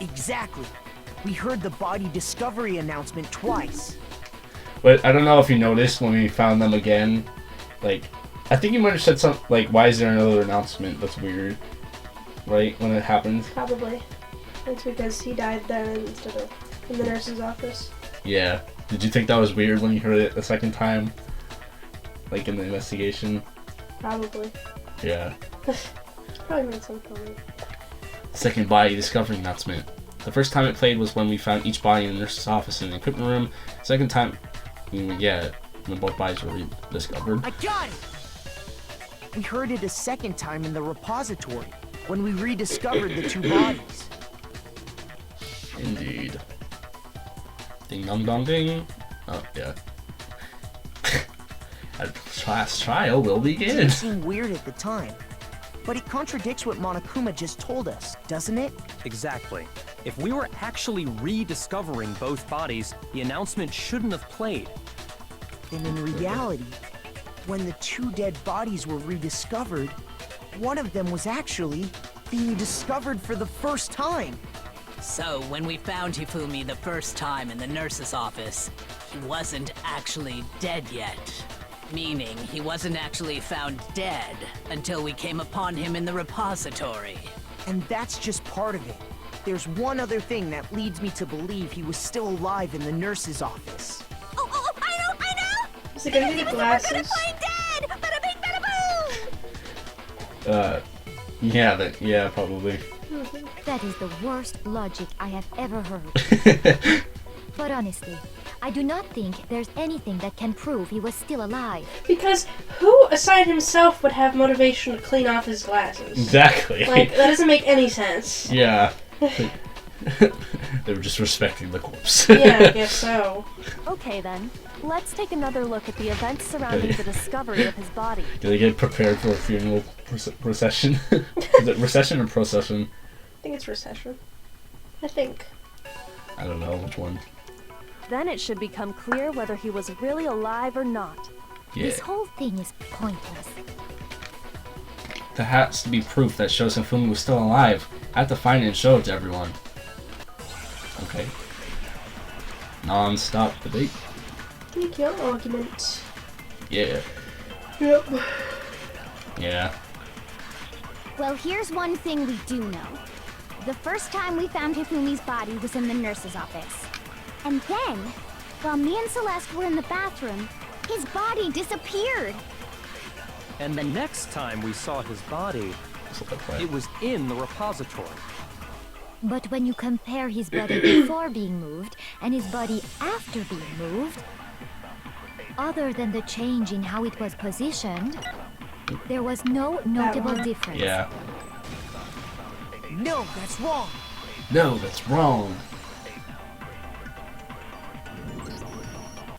Exactly. We heard the body discovery announcement twice. But I don't know if you noticed when we found them again, like, I think you might have said something like, why is there another announcement? That's weird. Right? When it happened? Probably. It's because he died then instead of in the nurse's office. Yeah. Did you think that was weird when you heard it the second time? Like in the investigation? Probably. Yeah. Probably made some for me. Second body discovery announcement. The first time it played was when we found each body in the nurse's office in the equipment room. Second time, yeah, when both bodies were rediscovered. I got it! We heard it a second time in the repository, when we rediscovered the 2 bodies. Indeed. Ding dong dong ding. Oh, yeah. A class trial will begin. It seemed weird at the time, but it contradicts what Monokuma just told us, doesn't it? Exactly. If we were actually rediscovering both bodies, the announcement shouldn't have played. Then in reality, when the 2 dead bodies were rediscovered, one of them was actually being discovered for the first time. So, when we found Hifumi the first time in the nurse's office, he wasn't actually dead yet. Meaning, he wasn't actually found dead until we came upon him in the repository. And that's just part of it. There's one other thing that leads me to believe he was still alive in the nurse's office. Oh, I know! Is it gonna be the glasses? We're gonna find Dad! Bada bing, bada boom! Yeah, probably. That is the worst logic I have ever heard. But honestly, I do not think there's anything that can prove he was still alive. Because who aside himself would have motivation to clean off his glasses? Exactly. Like, that doesn't make any sense. Yeah. They were just respecting the corpse. Yeah, I guess so. Okay then, let's take another look at the events surrounding the discovery of his body. Do they get prepared for a funeral procession? Is it recession or procession? I think it's recession. I think. I don't know which one. Then it should become clear whether he was really alive or not. Yeah. This whole thing is pointless. There has to be proof that shows Hifumi was still alive. I have to find it and show it to everyone. Okay. Non-stop debate. Make your argument. Yeah. Yep. Yeah. Well, here's one thing we do know. The first time we found Hifumi's body was in the nurse's office. And then, while me and Celeste were in the bathroom, his body disappeared. And the next time we saw his body, it was in the repository. But when you compare his body before being moved and his body after being moved, other than the change in how it was positioned, there was no notable difference. Yeah. No, that's wrong. No, that's wrong.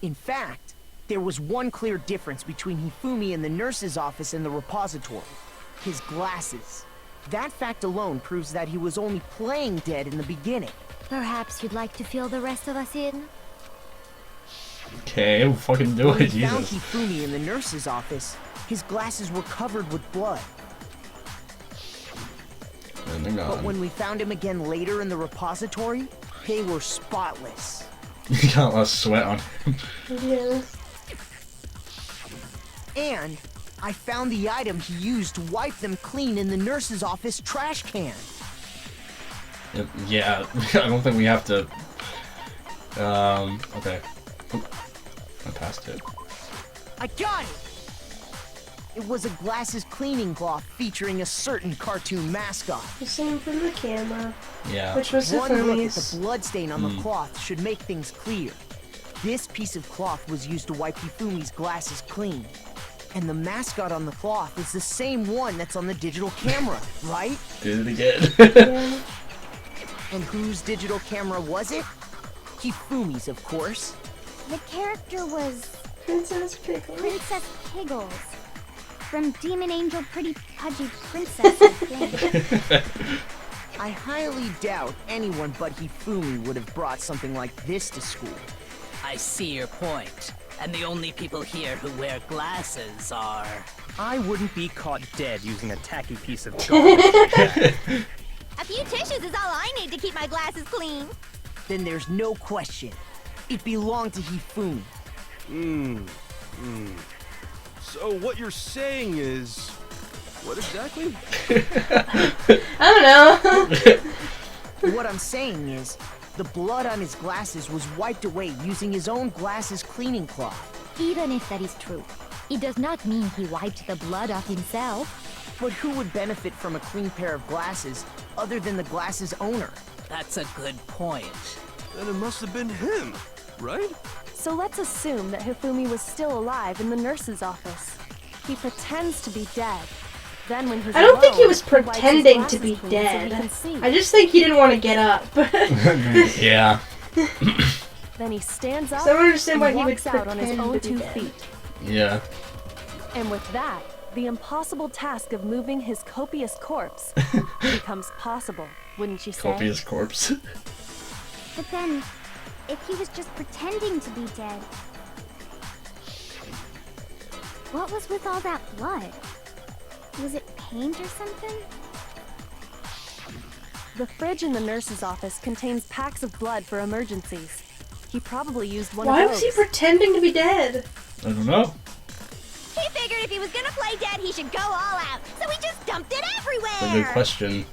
In fact, there was one clear difference between Hifumi in the nurse's office and the repository. His glasses. That fact alone proves that he was only playing dead in the beginning. Perhaps you'd like to fill the rest of us in? Okay, we'll fucking do When it, we found Jesus. Hifumi in the nurse's office, his glasses were covered with blood. And they're But gone. when we found him again later in the repository, they were spotless. He got less sweat on him. Yeah. And I found the item he used to wipe them clean in the nurse's office trash can. Yeah, I don't think we have to. Okay. Oop, I passed it. I got it! It was a glasses cleaning cloth featuring a certain cartoon mascot. The same from the camera. Yeah. Which was One look at Hifumi's. the bloodstain on the cloth should make things clear. This piece of cloth was used to wipe Hifumi's glasses clean. And the mascot on the cloth is the same one that's on the digital camera, right? Did it again. Yeah. And whose digital camera was it? Hifumi's, of course. The character was Princess Pickle. Princess Piggles. From Demon Angel Pretty Pudgy Princess, I think. I highly doubt anyone but Hifumi would have brought something like this to school. I see your point. And the only people here who wear glasses are... I wouldn't be caught dead using a tacky piece of garbage. A few tissues is all I need to keep my glasses clean. Then there's no question. It belonged to Hifumi. So what you're saying is... What exactly? I don't know. What I'm saying is, the blood on his glasses was wiped away using his own glasses cleaning cloth. Even if that is true, it does not mean he wiped the blood off himself. But who would benefit from a clean pair of glasses other than the glasses owner? That's a good point. Then it must have been him, right? So let's assume that Hifumi was still alive in the nurse's office. He pretends to be dead. Then when he's I don't think he alone, was wipes his pretending to glasses be clean so he dead. can see. I just think he didn't want to get up. Yeah. Then he stands up So I don't understand why and he would walks out on his pretend own to be 2 dead. feet. Yeah. And with that, the impossible task of moving his copious corpse becomes possible, wouldn't you say? Copious corpse. But then, if he was just pretending to be dead, what was with all that blood? Was it paint or something? The fridge in the nurse's office contains packs of blood for emergencies. He probably used one Why of was those. he pretending to be dead? I don't know. He figured if he was gonna play dead, he should go all out, so he just dumped it everywhere! That's a good question.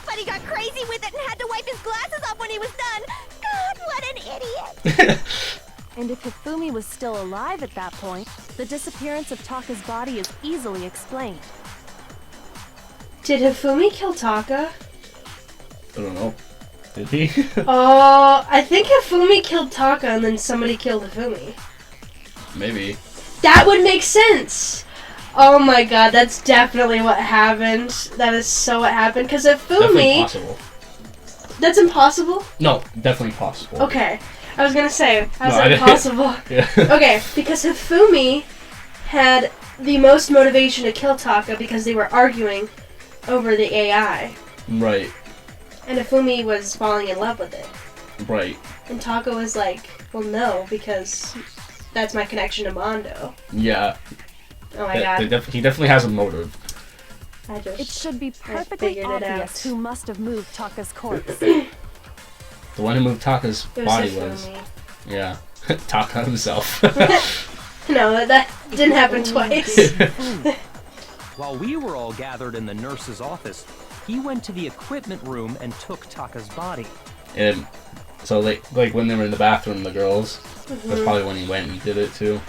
But he got crazy with it and had to wipe his glasses off when he was done! God, what an idiot! And if Hifumi was still alive at that point, the disappearance of Taka's body is easily explained. Did Hifumi kill Taka? I don't know. Did he? I think Hifumi killed Taka and then somebody killed Hifumi. Maybe. That would make sense! Oh my god, that's definitely what happened. That is so what happened. Because Definitely Hifumi... possible. That's impossible? No, definitely possible. Okay. I was gonna say, how's No, I that didn't- possible? Yeah. Okay, because Hifumi had the most motivation to kill Taka because they were arguing over the AI. Right. And Hifumi was falling in love with it. Right. And Taka was like, well, no, because that's my connection to Mondo. Yeah. Oh my god. He definitely has a motive. I just... It should be perfectly figured it out. obvious who must have moved Taka's corpse. The one who moved Taka's It was body was. Hifumi. Yeah. Taka himself. No, that didn't happen twice. While we were all gathered in the nurse's office, he went to the equipment room and took Taka's body. And so, like when they were in the bathroom, the girls, that's probably when he went and did it too.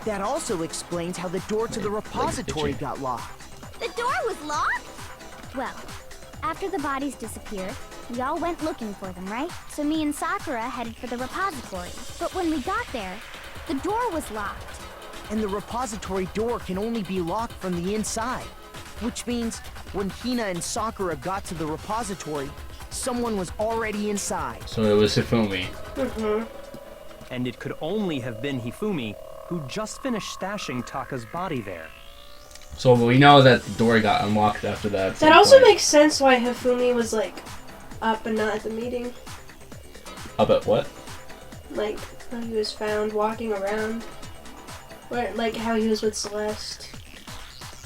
That also explains how the door to the repository bitchy. got locked. The door was locked? Well, after the bodies disappeared, we all went looking for them, right? So me and Sakura headed for the repository. But when we got there, the door was locked. And the repository door can only be locked from the inside. Which means, when Hina and Sakura got to the repository, someone was already inside. So it was Hifumi. And it could only have been Hifumi, who just finished stashing Taka's body there. So we know that the door got unlocked after that. at some That also point. makes sense why Hifumi was like up and not at the meeting. Up at what? Like how he was found walking around. Or like how he was with Celeste.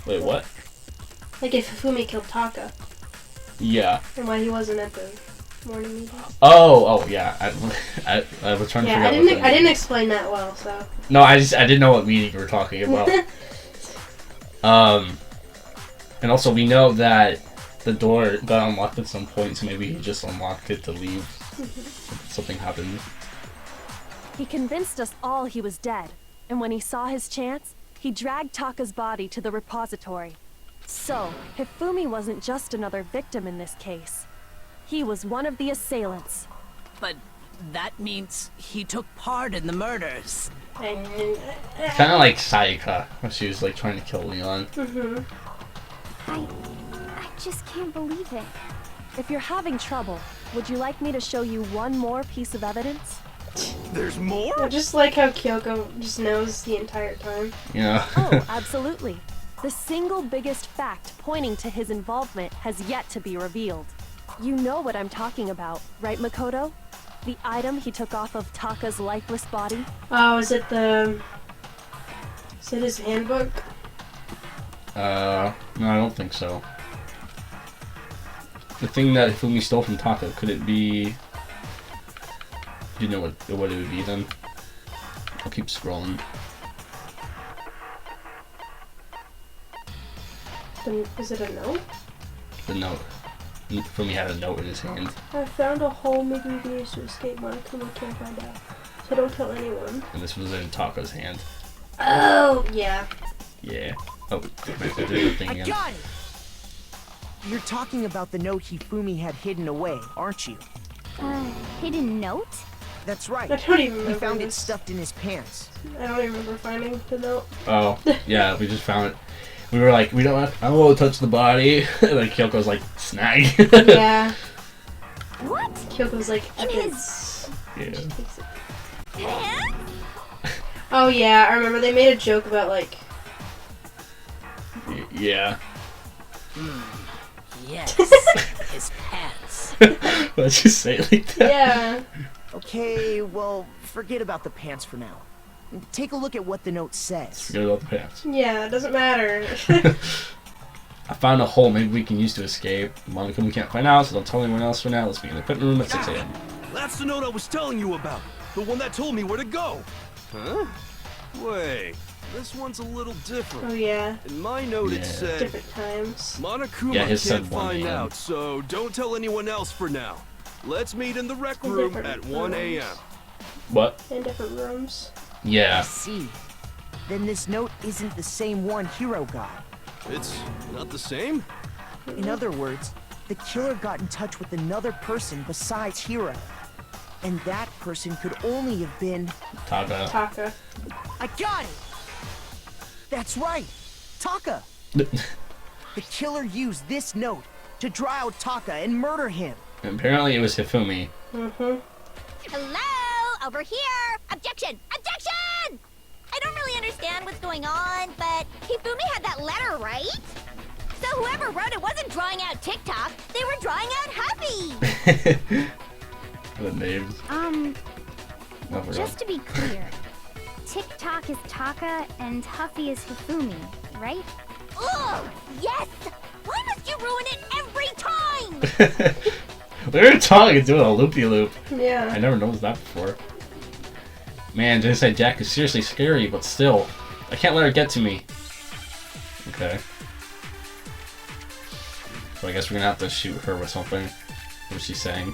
Wait, what? Like if Hifumi killed Taka. Yeah. And why he wasn't at the morning meeting. Oh, yeah. I was trying to Yeah, figure out. I didn't explain that well, so. No, I didn't know what meeting you were talking about. And also we know that the door got unlocked at some point, so maybe he just unlocked it to leave. Something happened. He convinced us all he was dead, and when he saw his chance, he dragged Taka's body to the repository. So, Hifumi wasn't just another victim in this case. He was one of the assailants. But that means he took part in the murders. Kind of like Sayaka, when she was like trying to kill Leon. I just can't believe it. If you're having trouble, would you like me to show you one more piece of evidence? There's more? I just like how Kyoko just knows the entire time. Yeah. Oh, absolutely. The single biggest fact pointing to his involvement has yet to be revealed. You know what I'm talking about, right, Makoto? The item he took off of Taka's lifeless body? Oh, is it his handbook? No, I don't think so. The thing that Hifumi stole from Taka, could it be... Do you know what it would be then? I'll keep scrolling. Is it a note? The note. Hifumi had a note in his hand. I found a hole maybe we can use to escape. Monokuma can't find out. So don't tell anyone. And this was in Taka's hand. Oh, yeah. Yeah. Oh, I did the thing I again. got it! You're talking about the note Hifumi had hidden away, aren't you? Hidden note? That's right. I don't even We remember found it this. stuffed in his pants. I don't even remember finding the note. Oh, yeah, we just found it. We were like, I don't want to touch the body. And then Kyoko's like, snag. Yeah. What? Kyoko's like, In it's... Yeah. Pants? Oh yeah, I remember they made a joke about like... Yeah. Yes, his pants. Let's just say it like that. Yeah. Okay, well, forget about the pants for now. Take a look at what the note says. Forget about the pants. Yeah, it doesn't matter. I found a hole maybe we can use to escape. Monica, we can't find out, so don't tell anyone else for now. Let's be in the equipment room at 6 a.m. That's the note I was telling you about. The one that told me where to go. Huh? Wait, this one's a little different. Oh yeah. In my note it Yeah. said, Different times. Monokuma Yeah, his can't said 1 find a.m. out, so don't tell anyone else for now. Let's meet in the rec In room different at 1 a.m. rooms. What? In different rooms. I Yeah. see. Then this note isn't the same one Hiro got. It's not the same? In other words, the killer got in touch with another person besides Hiro. And that person could only have been... Taka. Taka. I got it! That's right! Taka! The killer used this note to draw out Taka and murder him. Apparently it was Hifumi. Hello? Over here! Objection! Objection! I don't really understand what's going on, but Hifumi had that letter, right? So whoever wrote it wasn't drawing out TikTok, they were drawing out Huffy! The names. I forgot. Just to be clear, TikTok is Taka and Huffy is Hifumi, right? Oh, yes! Why must you ruin it every time? We were talking, doing a loopy-loop. Yeah. I never noticed that before. Man, Genocide Jack is seriously scary, but still. I can't let her get to me. Okay. So I guess we're gonna have to shoot her with something. What was she saying?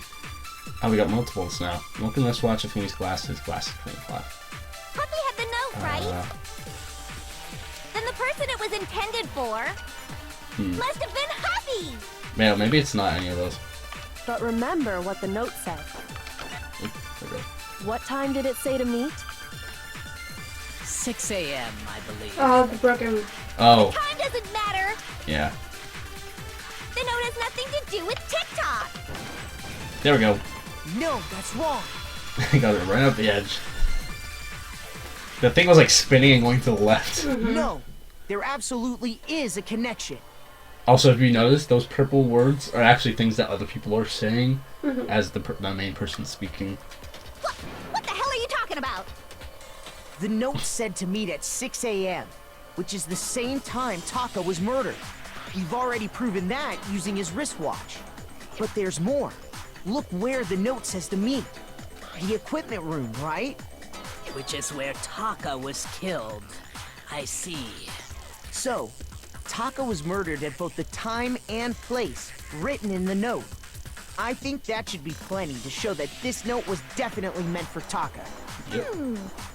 Oh, we got multiples now. Look in this watch of Fumi's glasses. Glasses clean flat. Huffy had the note, right? Then the person it was intended for must have been Huffy! Man, maybe it's not any of those. But remember what the note said. Okay. What time did it say to meet? 6 a.m., I believe. Oh, the broken... Oh, Time doesn't matter! yeah. The note has nothing to do with TikTok! There we go. No, that's wrong. He got it right up the edge. The thing was like spinning and going to the left. No, there absolutely is a connection. Also, if you notice, those purple words are actually things that other people are saying as the main person speaking. What the hell are you talking about? The note said to meet at 6 a.m., which is the same time Taka was murdered. We've already proven that using his wristwatch. But there's more. Look where the note says to meet. The equipment room, right? Which is where Taka was killed. I see. So, Taka was murdered at both the time and place written in the note. I think that should be plenty to show that this note was definitely meant for Taka.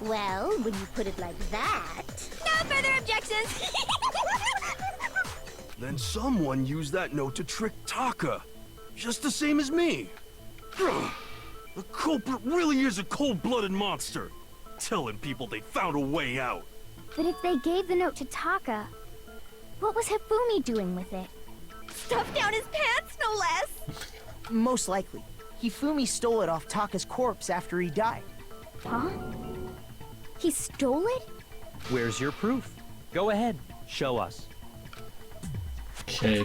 Well, when you put it like that... No further objections! Then someone used that note to trick Taka. Just the same as me. Ugh. The culprit really is a cold-blooded monster. Telling people they found a way out. But if they gave the note to Taka, what was Hifumi doing with it? Stuffed down his pants, no less! Most likely. Hifumi stole it off Taka's corpse after he died. Huh? He stole it? Where's your proof? Go ahead, show us. Okay,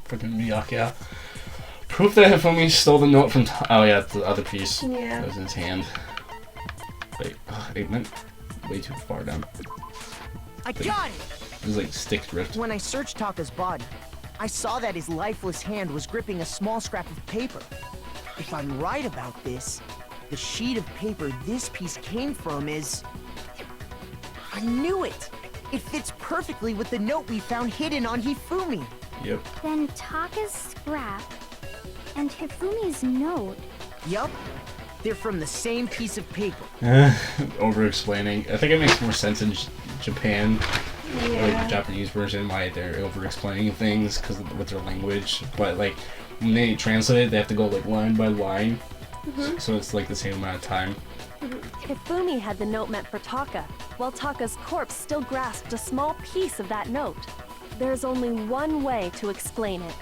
freaking Miyake. Proof that Hifumi stole the note from. Oh yeah, the other piece. Yeah. That was in his hand. Wait, it went way too far down. I got it! It was like stick drift. When I searched Taka's body, I saw that his lifeless hand was gripping a small scrap of paper. If I'm right about this, the sheet of paper this piece came from is... I knew it! It fits perfectly with the note we found hidden on Hifumi. Yep. Then Taka's scrap and Hifumi's note. Yup. They're from the same piece of paper. Over-explaining. I think it makes more sense in Japan, Yeah. like the Japanese version, why they're over-explaining things because with their language. But like when they translate it, they have to go like line by line, so it's like the same amount of time. Hifumi had the note meant for Taka, while Taka's corpse still grasped a small piece of that note. There's only one way to explain it.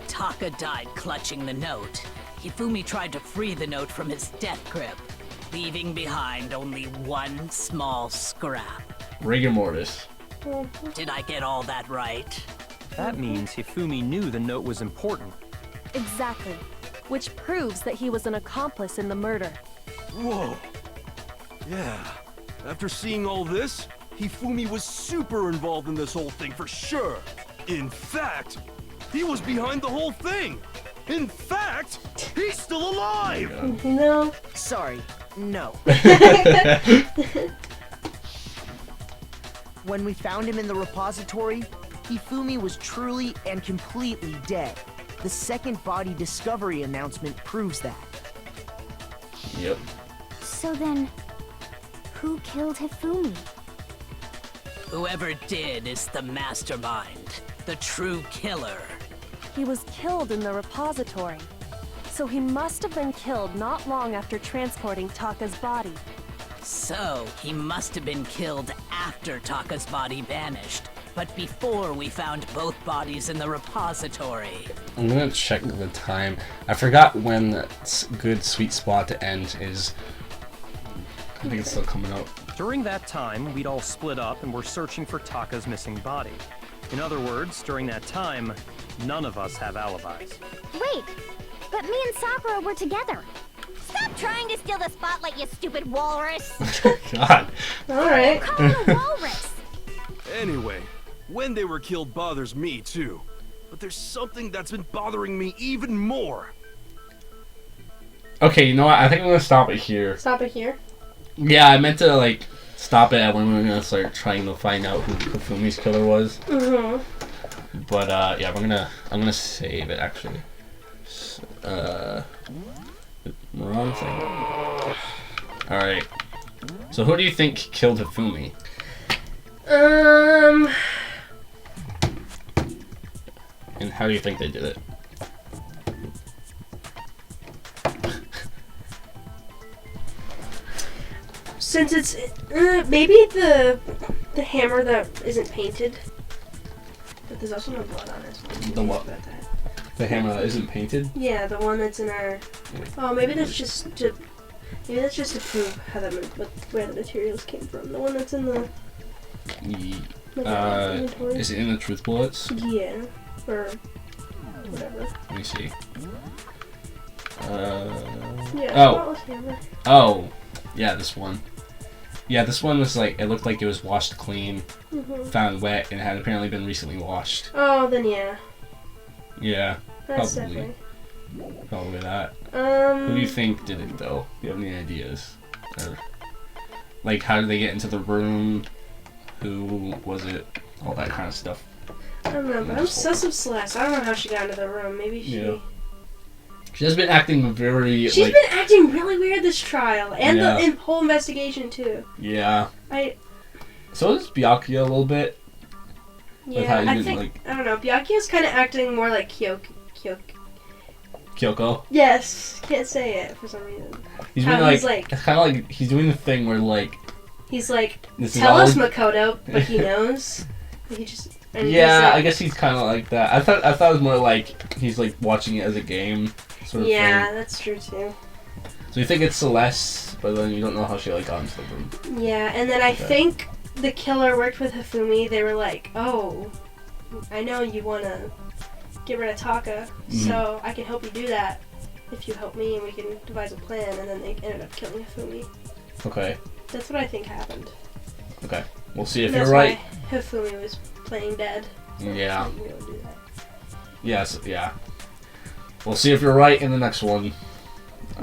Taka died clutching the note. Hifumi tried to free the note from his death grip, leaving behind only one small scrap. Rigor mortis. Did I get all that right? That means Hifumi knew the note was important. Exactly. Which proves that he was an accomplice in the murder. Whoa. Yeah. After seeing all this, Hifumi was super involved in this whole thing for sure. In fact, he was behind the whole thing. In fact, he's still alive! No. Sorry, no. When we found him in the repository, Hifumi was truly and completely dead. The second body discovery announcement proves that. Yep. So then, who killed Hifumi? Whoever did is the mastermind, the true killer. He was killed in the repository. So he must have been killed not long after transporting Taka's body. So, he must have been killed after Taka's body vanished, but before we found both bodies in the repository. I'm gonna check the time. I forgot when that good sweet spot to end is. I think it's still coming up. During that time, we'd all split up and were searching for Taka's missing body. In other words, during that time, none of us have alibis. Wait, but me and Sakura were together. Stop trying to steal the spotlight, you stupid walrus! God. Alright. Call it a walrus! Anyway, when they were killed bothers me too. But there's something that's been bothering me even more. Okay, you know what? I think I'm gonna stop it here. Stop it here. Yeah, I meant to like stop it at when we were gonna start trying to find out who Hifumi's killer was. But yeah, I'm gonna save it actually. Wrong thing. All right. So who do you think killed Hifumi? And how do you think they did it? Since it's maybe the hammer that isn't painted, but there's also no blood on it. So The what? about that. The hammer that isn't painted? Yeah, the one that's in our... Oh, maybe that's just to... Maybe that's just to prove how where the materials came from. The one that's in the... inventory. Is it in the truth bullets? Yeah. Or... whatever. Let me see. Yeah, oh. Hammer. Oh. Yeah, this one. Yeah, this one was like, it looked like it was washed clean, found wet, and had apparently been recently washed. Oh, then yeah. Yeah, That's probably. definitely. Probably that. Who do you think did it, though? Do you have any ideas? Or, like, how did they get into the room? Who was it? All that kind of stuff. I don't know, but I'm sus of Celeste. I don't know how she got into the room. Maybe she... Yeah. She has been acting very... She's been acting really weird this trial. And Yeah. the whole investigation, too. Yeah. So is Byakuya a little bit. Yeah, I think... I don't know. Byakuya's kind of acting more like Kyoko? Yes. Can't say it for some reason. He's been it's kind of like, he's doing the thing where, like... He's like, this tell us, is all... Makoto, but he knows. He just... Yeah, I guess he's kind of like that. I thought it was more like he's like watching it as a game sort of thing. Yeah, that's true too. So you think it's Celeste, but then you don't know how she like got into the room. Yeah, and then I think the killer worked with Hifumi. They were like, "Oh, I know you want to get rid of Taka, so I can help you do that if you help me, and we can devise a plan." And then they ended up killing Hifumi. Okay. That's what I think happened. Okay, we'll see if That's you're right. Why Hifumi was playing dead. So Yeah. she didn't really do that. Yes, yeah. We'll see if you're right in the next one.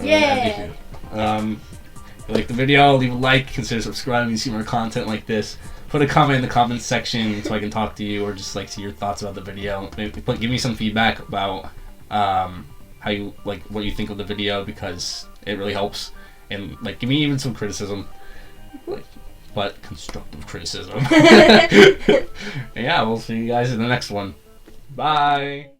Yeah. If you like the video, leave a like, consider subscribing to see more content like this. Put a comment in the comments section so I can talk to you, or just like see your thoughts about the video. Maybe give me some feedback about how you like what you think of the video, because it really helps. And like give me even some criticism. But constructive criticism. Yeah, we'll see you guys in the next one. Bye!